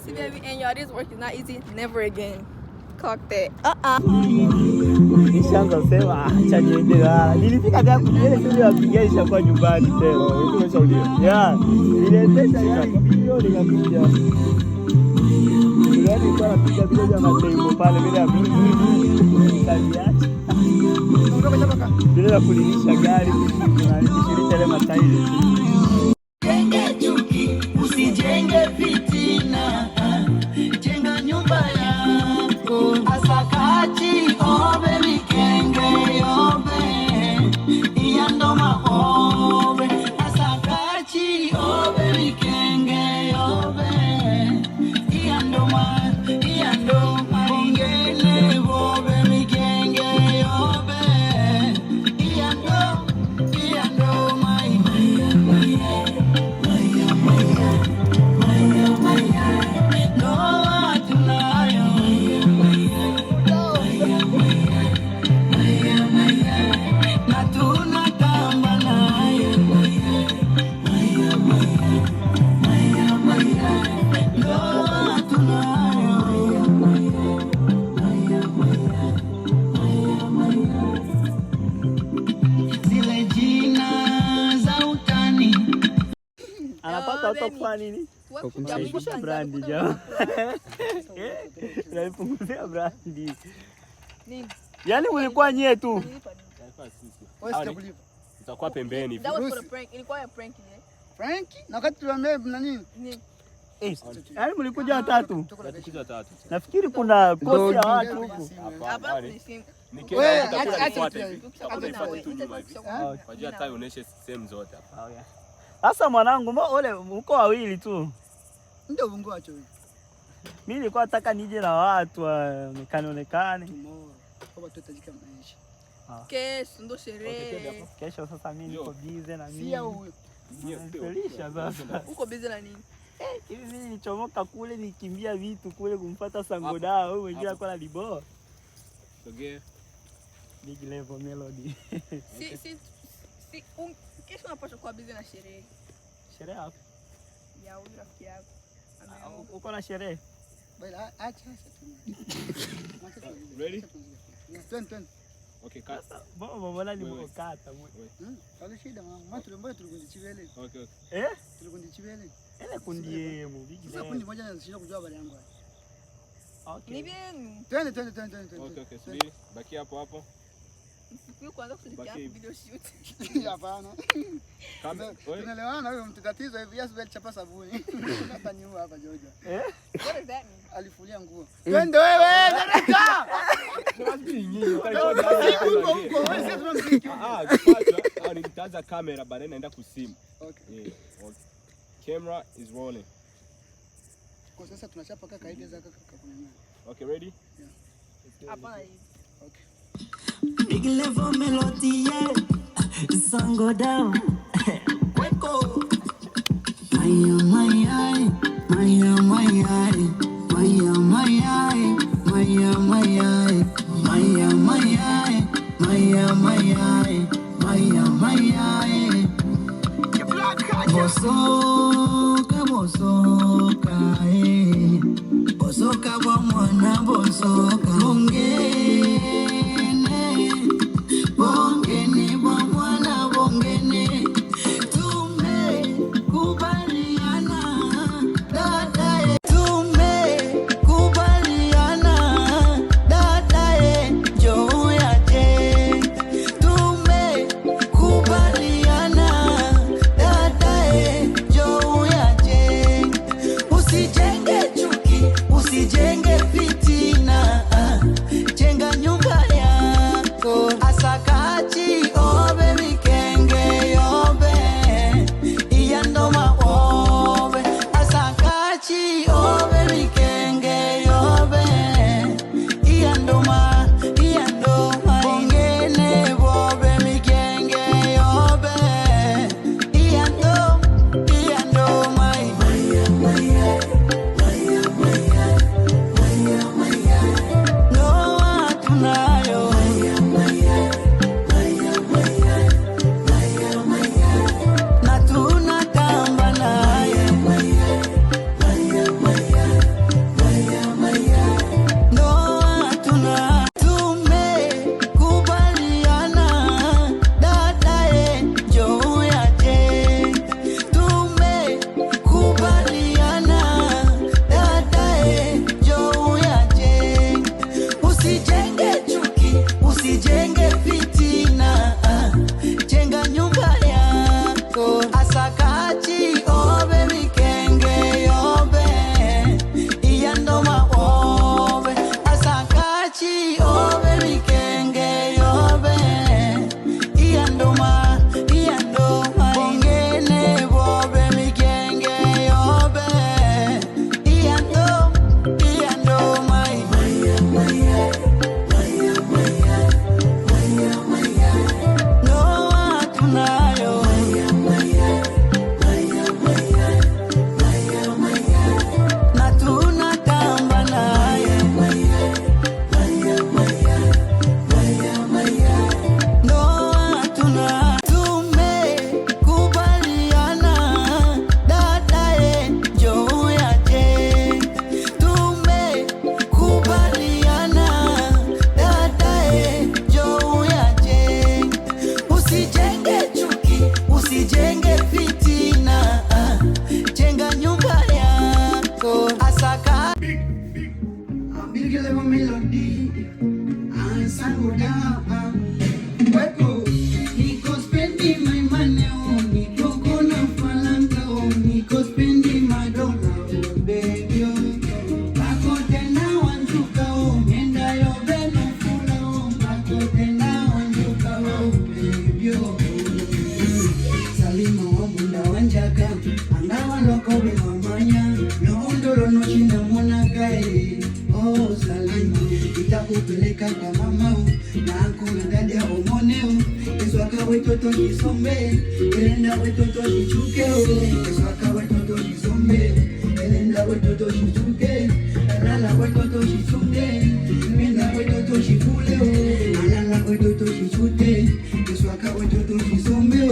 B: See, baby, and y'all, this work is not easy. Never again. Clock that.
H: Nishaanza sema acha niende la. Nilifika hata kujele sio wapigisha kwa nyumbani tena.
J: Ulikuwa Saudia?
H: Yeah. Niliendesha gari video nikakuja. Yaani kwa napiga video ya matembo pale bila kaliacha. Bila kulilisha gari na nilishirika ile matairi.
F: Jenge chuki, usijenge fitina. Jenga nyumba yako. Asakachi obe mikenge obe. Iyando maobe. Asakachi obe mikenge obe. Iyando maingene obe mikenge obe. Iyando
H: Anapata utafanya nini? Kumsaidia brandi jao. Naipunguzia brandi. Yaani mlikuwa nyie tu.
J: Utakuwa pembeni.
B: That was for the prank. Ilikuwa ya prank ile.
A: Prank? Na wakati tuambie na nini?
H: Yaani mlikuja watatu.
J: Tulikuja watatu.
H: Nafikiri kuna kosi ya watu huko.
B: Hapa ni
J: Nikienda utakuwa nifuate hivi. Nifuate tu nyuma hivi. Wajua hata uoneshe sehemu zote hapa.
H: Sasa mwanangu, ole mko wawili tu.
A: Ndio ungo acho.
H: Mimi nilikuwa nataka nije na watu onekane.
A: Kwa tutajika maisha.
B: Kesho ndo sherehe.
H: Kesho sasa mimi niko busy na mimi.
A: Sia huyo.
H: Felisha sasa.
B: Uko busy na nini?
H: Hivi mimi nilichomoka kule nikimbia vitu kule kumfuata Sangoda, wewe mwingine kwa libo.
J: Sogea.
H: Big level melody.
B: Kesho unapaswa kuwa busy na sherehe.
H: Sherehe hapo?
B: Ya huyu rafiki yako.
H: Uko na sherehe?
A: Bala acha sasa.
J: Ready?
A: Twende.
J: Okay, kata.
H: Mbona ni mkata mwe.
A: Wala shida mama, tulimboa tulikundi chivele.
J: Okay.
A: Tulikundi chivele.
H: Ile kundi yemu big level.
A: Sasa kundi moja nashinda kujua habari yangu.
B: Okay. Ni bien.
A: Twende.
J: Okay, subiri. Baki hapo.
B: Siku kwanza kushirikiana video shoot.
A: Hapana.
J: Kama
A: tunaelewana wewe mtatizo hivi Yesu alichapa sabuni. Hata nyuma hapa Georgia.
B: What does that mean?
A: Alifulia nguo. Twende wewe, nenda.
J: tunasubiri nyinyi. Au nitaanza kamera baadaye naenda kusimu.
A: Okay.
J: Yeah. Okay. Camera is rolling.
A: Kwa sasa tunachapa kaka idea za kaka kunena.
J: Okay, ready?
A: Yeah.
B: Hapana hivi.
A: Okay.
F: Big level melody, yeah. Sango down. Weko. Bosoka wa mwana bosoka. Bongene wa mwana bongene. Tumekubaliana dadae. Tumekubaliana dadae. Njoo yaje. Tumekubaliana dadae. Njoo yaje. Usijenge chuki, usijenge fitina. kupeleka kwa mama na kuna dada omoneo Yesu akawe toto kisombe elenda we toto kichuke Yesu akawe toto kisombe elenda we toto kichuke alala we toto kichuke menda we toto kifule alala we toto kichute Yesu akawe toto kisombe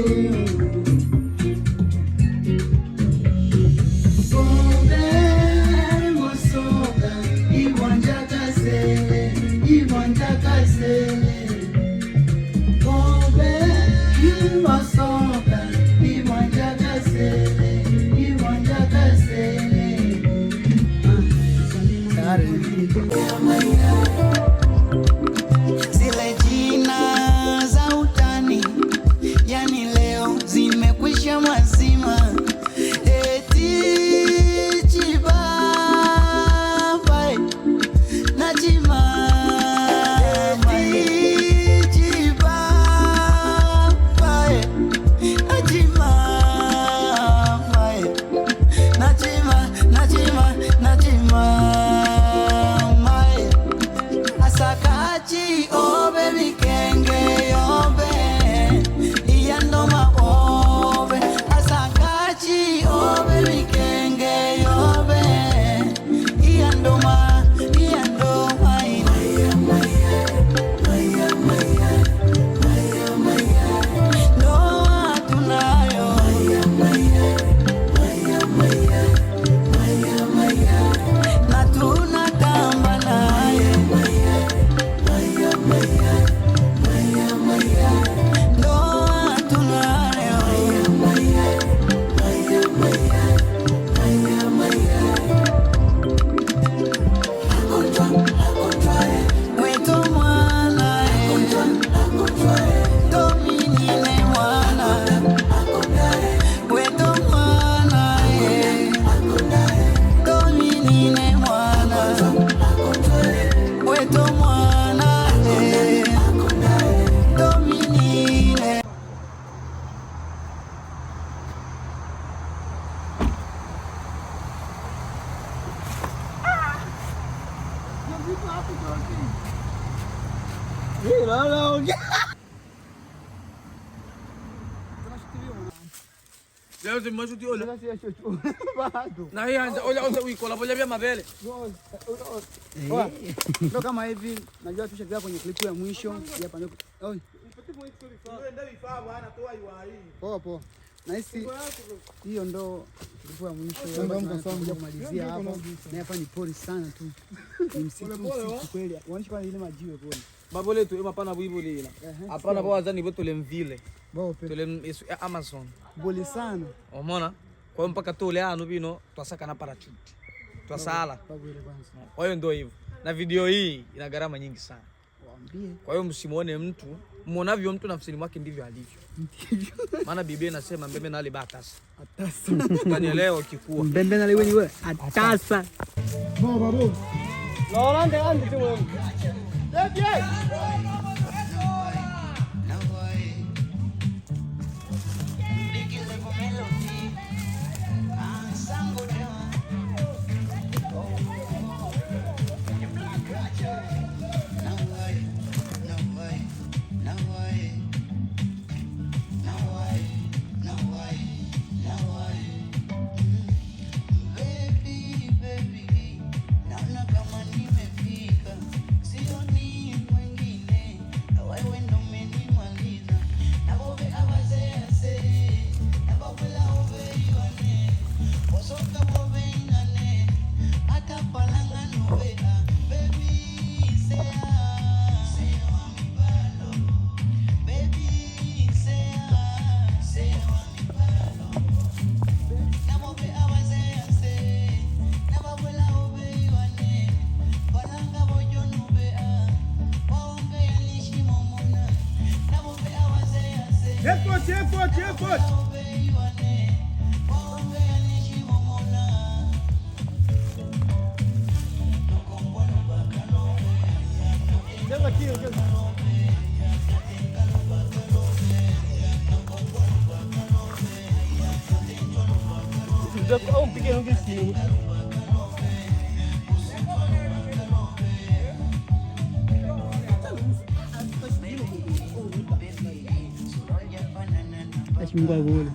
G: Zile jina za utani, yani leo zimekwisha mazima. Eti Chibaba na Chima, eti Chibaba na Chima, na Chima, na Chima, na Chima. Asakachi obe bikenge obe iyandoma obe asakachi obe bikenge obe iyandoma ndoa tunayo na tunatamba naye ndoa tunayo weto mwana dominine mwana weto mwana dominine mwana weto mwana dominine.
H: Leo zimashuti ole. Na hii anja ole ole uikola boja vya mabele.
A: Ndio kama hivi, najua tushakia kwenye klipu ya mwisho hapa ndio. Oi. Poa poa. Nahisi hiyo ndo klipu ya mwisho ya kumalizia hapa. Na hapa ni pori sana tu. Ni msitu kweli. Wanishi kwa ile majiwe pori.
H: Babole tu mapana buibu lila. Hapana bo azani boto lemvile.
A: Bope.
H: Tole Amazon.
A: Boli sana.
H: Umeona? Kwa hiyo mpaka tole ano bino twasaka na parachute. Twasala. Kwa hiyo ndio hivyo. Na video hii ina gharama nyingi sana.
A: Waambie.
H: Kwa hiyo msimuone mtu, muonavyo mtu nafsini mwake ndivyo alivyo. Maana Biblia inasema mbembe na ale batasa. Atasa. Utanielewa kikua.
A: Mbembe na lewe ni wewe. Atasa. Baba bo. Lolande ande tu wewe. Effort. Um pequeno vizinho.
K: chungwa bure.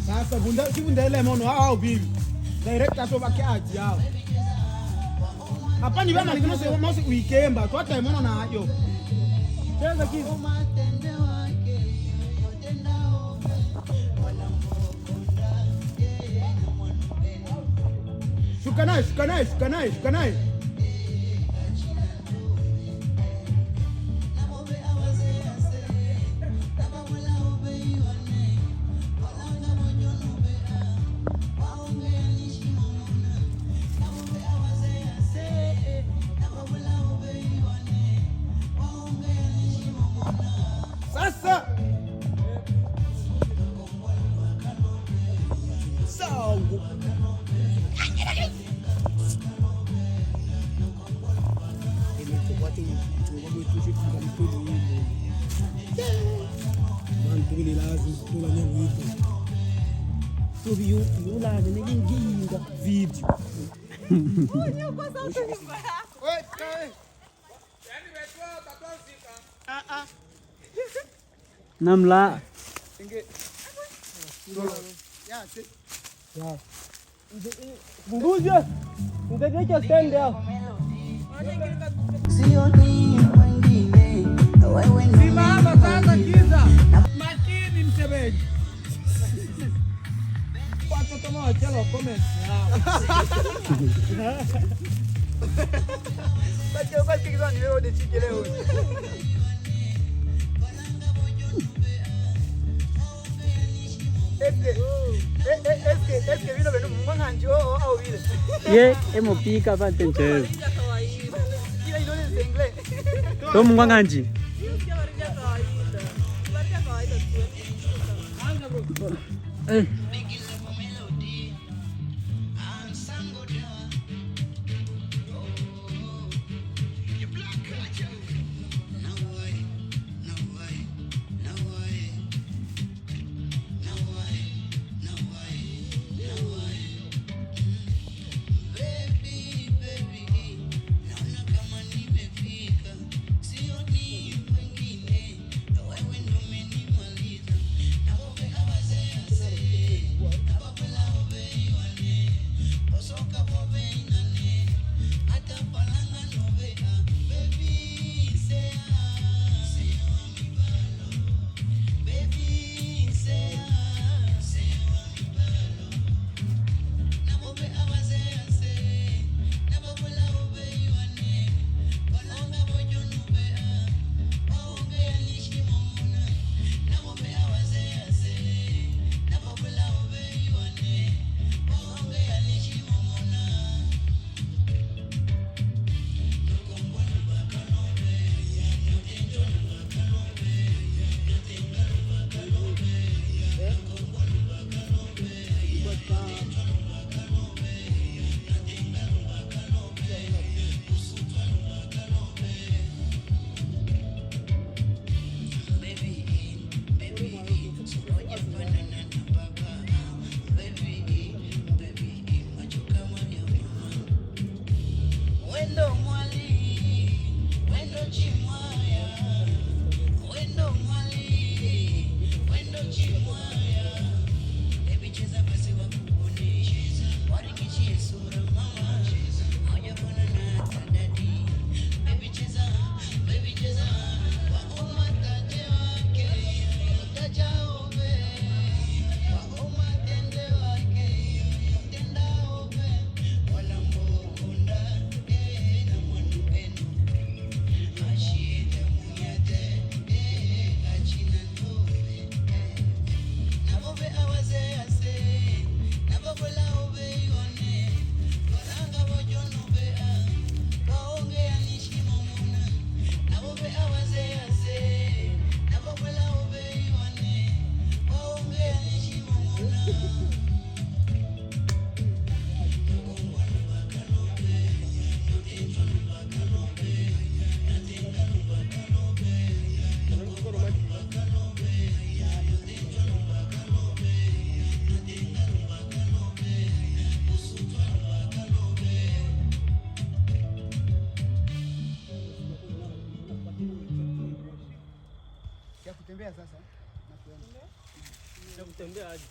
D: Sasa bunda sibundele mono hao bibi. Director so bakiaji hao. Hapa ni bama nikino se mosi uikemba tu hata mono na yo. Cheza kitu. Shuka naye. Sasa sangu
K: Namla. Bunguja. Ungejecha stand hapo.
D: simama sasa kiza. Makini msemeji. Watoto mawachelo comment yao. Basi kiza ni wewe chiki leo. Eske vino beno mwanganji au vile.
K: Ye emopika pate mchezo.
D: Kila ino ni sengle.
K: To mwanganji. Eh. tembea aje.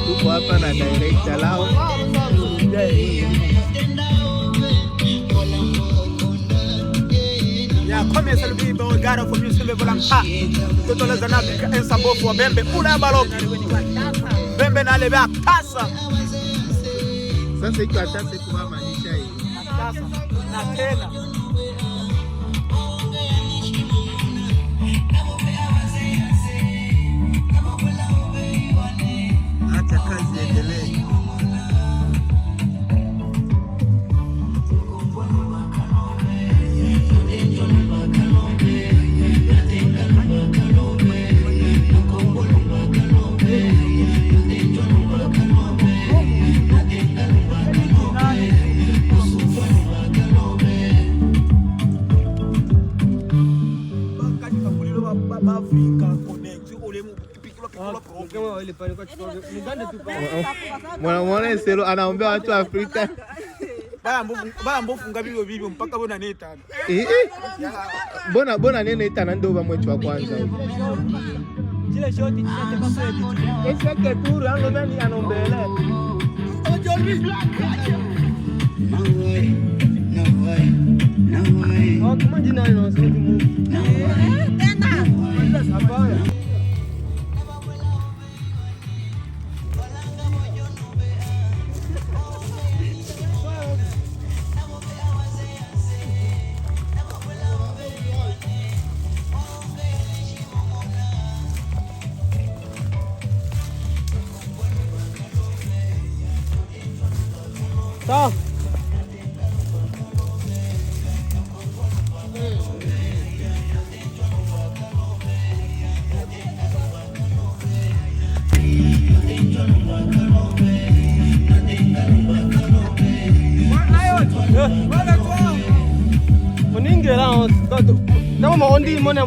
L: Tuko hapa na director lao.
D: Ya come selbi bo garo for music level am ha. Toto la zana en sabo for bembe pula balok. Bembe na lebe akasa.
L: Sasa hiki atase kumaanisha hii.
D: Akasa na tena.
L: Acha kazi endelee. Mwana selo anaombea watu wa Afrika.
D: Baya mbofu ngabilo bibi mpaka bona neta.
L: Bona nene itana ndo ba mwetu wa kwanza.
K: Zile shoti tisate kwa kweli.
L: Ese que tu rango nani anombele.
K: Oh, kama jina ino sio Mungu.
B: Tena.
K: Hapana. Tá. Moningira não maondi mone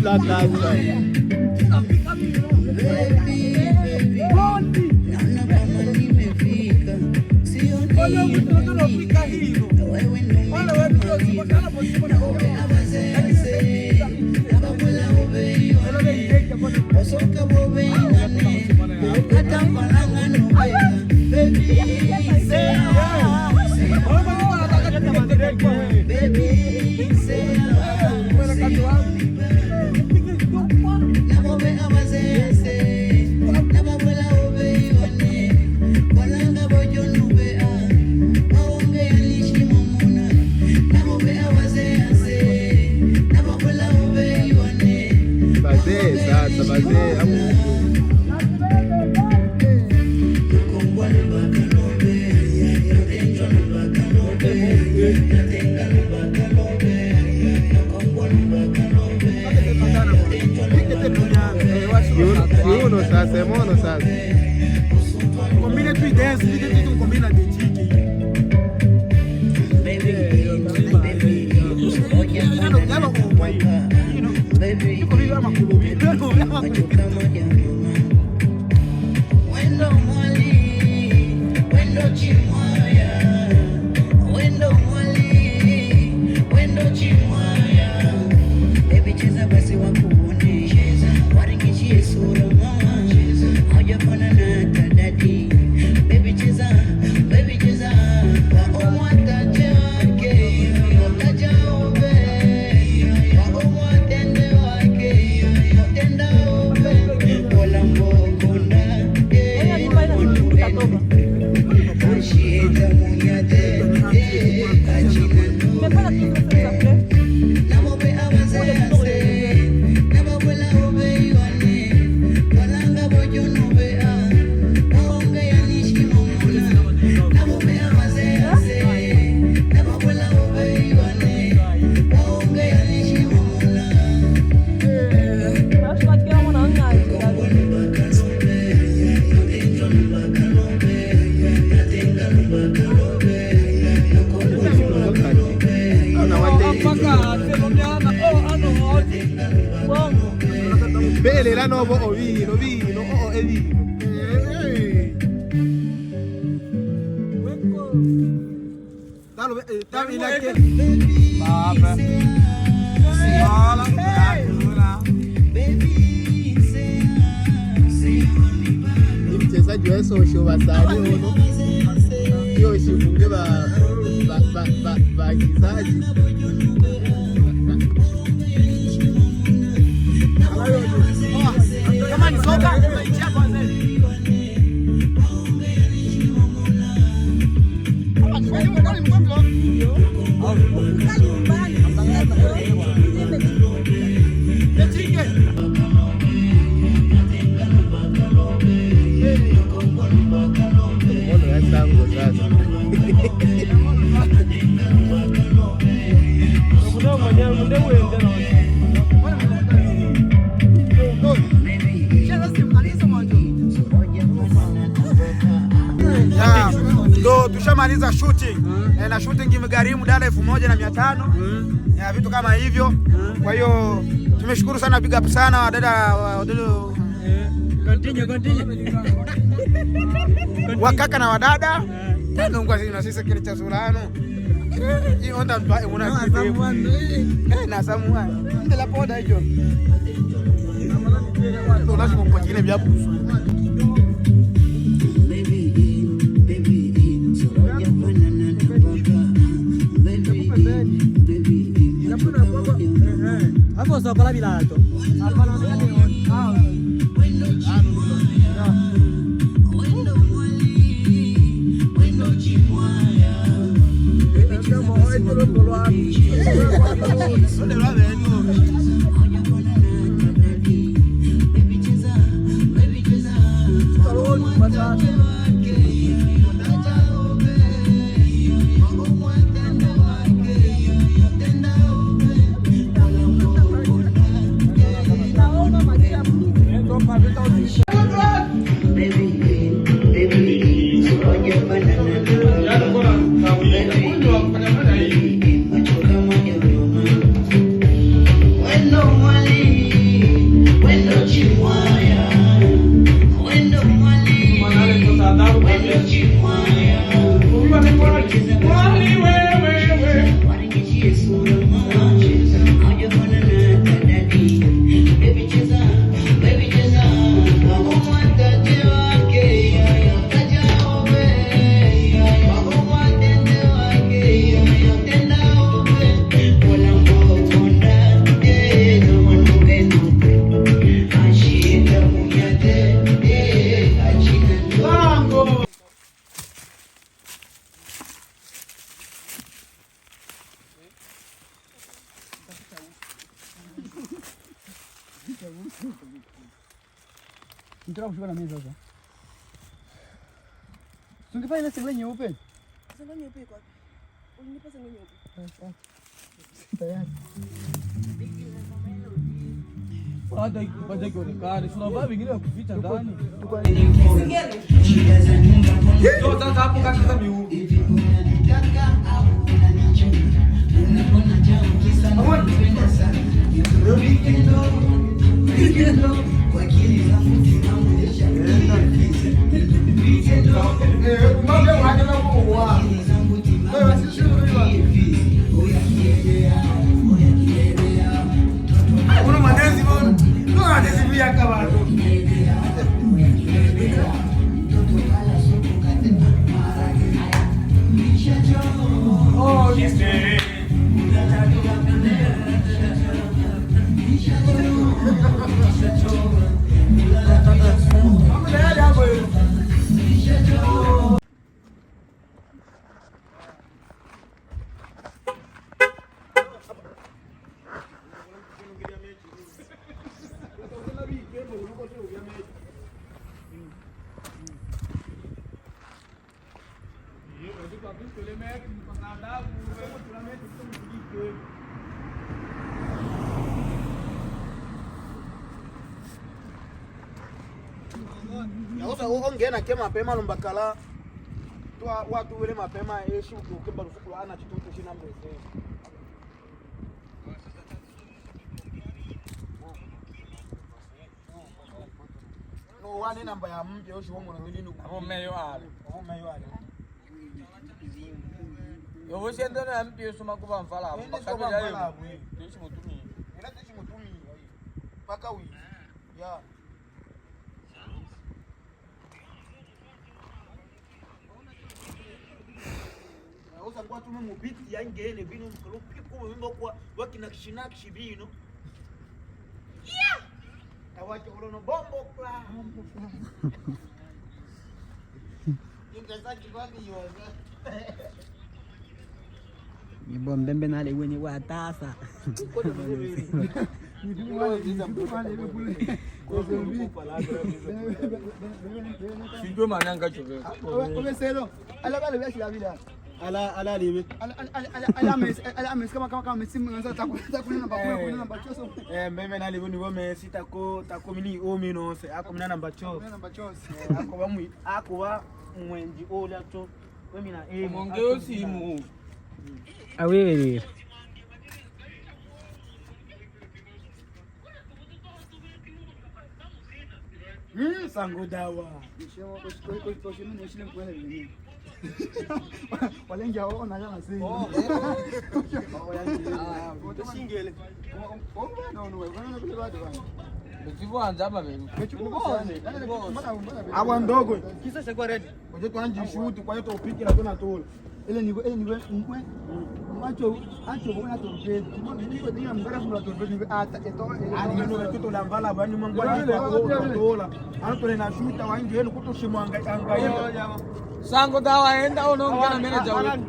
L: Black Culture. Uno sasa, mono sasa.
D: Combina tu dance, tu combina de chique.
L: Bele la novo vino, è vino. Mchezaji wa social wasali uno. Hiyo shifunge baagizaji.
D: Kama ni soka unaichia kwanza. Tushamaliza shooting na shooting imegharimu dala 1500 ya vitu kama hivyo. Kwa hiyo tumeshukuru sana, big up sana wadada wakaka na wadada tano ngwa na sisi kile cha Sulano onda una na samua ndela poda hiyo ndo lazima mpangile vya busu.
K: Hapo soko la bilato.
C: When no money
A: Nitaka kushika na mimi sasa. Tungefanya ile sengele nyeupe.
B: Sengele nyeupe kwa. Ulinipa sengele nyeupe.
A: Tayari.
H: Baada kionekane, tunavaa vingine vya kuficha ndani. Ndio sasa hapo katika miu.
D: Ongea kema mapema lombakala twa watu wele mapema eshi ukimba rufuku ana chitutu china mbeze no wane namba ya mpya oshi womo na wilini abo meyo ale yo shendo na mpya soma kuba mfala abo bakabya yayo ndishi mutumi ila ndishi mutumi paka wi ya osa kwa tume mubiti yangene bino mkalo piko wimbo kwa wakina kishinakshi bino yeah tawacho ulono bombo kwa ingazaji bani yoza
A: ni bombembe na le wenye watasa
H: Sijui mananga chowe.
A: Umeselo ala bale bya shilabila ala libe ala mes kama mesimu nganza takunena bakwe namba choso
D: meme na libe ni bome sitako mini omi no se akomina namba choso akoba mu akoba mwenji ola to wemina
H: mongeo simu
A: awewe
D: sango dawa
A: walenja ona jana sisi
D: shingele awa ndogo kisa sekwa ready oje twanji shoot kwa yoto upikira tuna tola ile ni ngwe acho bona to pede niko dinga mbara sura to pede ata eto ani no kito la mbala bani mangwa ni tola anto na shoot wangi yenu kutoshimwanga anga
H: sango dawa enda unaongea na manager wetu.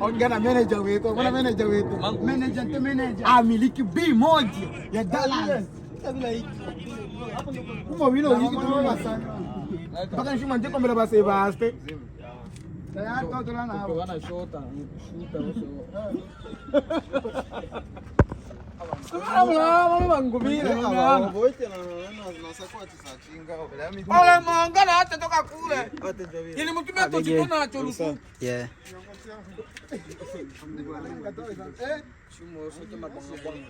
D: Ongea na manager wetu. Kuna manager wetu. Manager amiliki B1 ya Dallas. Kabila hiki. Kumo vile hiki tunaona sana. Mpaka nishuma ndiko mbele basi baste. Tayari toto na hapo.
H: Wana shota uso. Mama bangubira mama.
L: Voite na sakwati sa chinga.
H: Ole mangana hata toka kule. Ili mtumia tochiko na cholusu.
A: Yeah.
H: Chumo sote mabanga bwana.